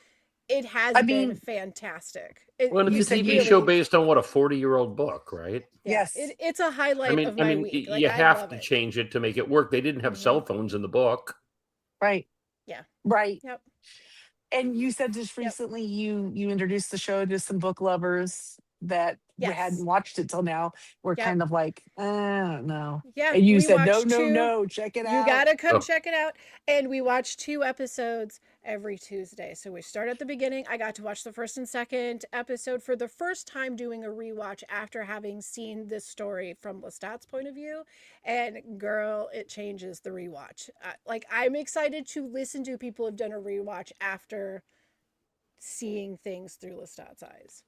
it has I been mean, fantastic. Well, and It it's you a said TV you, show really, based on what, a 40-year-old book, right? yeah, yes. it's a I highlight mean, of I my mean, week. Like you I have love to it. change it to make it work. They didn't have Hmm. cell phones in the book. Right. Yeah. Right. Yep. And you said just Yep. recently you introduced the show to some book lovers that we hadn't Yes. watched it till now. We're Yep. kind of like, I don't know. Yeah. And you We said, no, watched no, two. no, check it You out. gotta come Oh, check it out. And we watch 2 episodes every Tuesday. So we start at the beginning. I got to watch the first and second episode for the first time doing a rewatch after having seen this story from Lestat's point of view. And girl, it changes the rewatch. Like I'm excited to listen to people who've done a rewatch after seeing things through Lestat's eyes.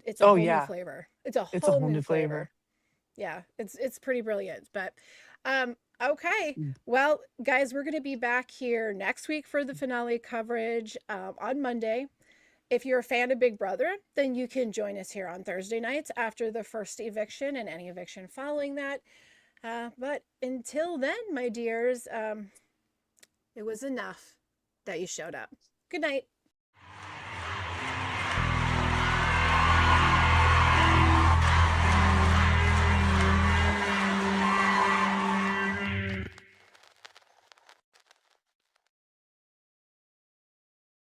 It's a Oh whole new yeah. flavor. It's a It's a whole whole new new flavor. flavor. Yeah, it's pretty brilliant. But okay. Mm. Well, guys, we're going to be back here next week for the finale coverage on Monday. If you're a fan of Big Brother, then you can join us here on Thursday nights after the first eviction and any eviction following that. But until then, my dears, it was enough that you showed up. Good night.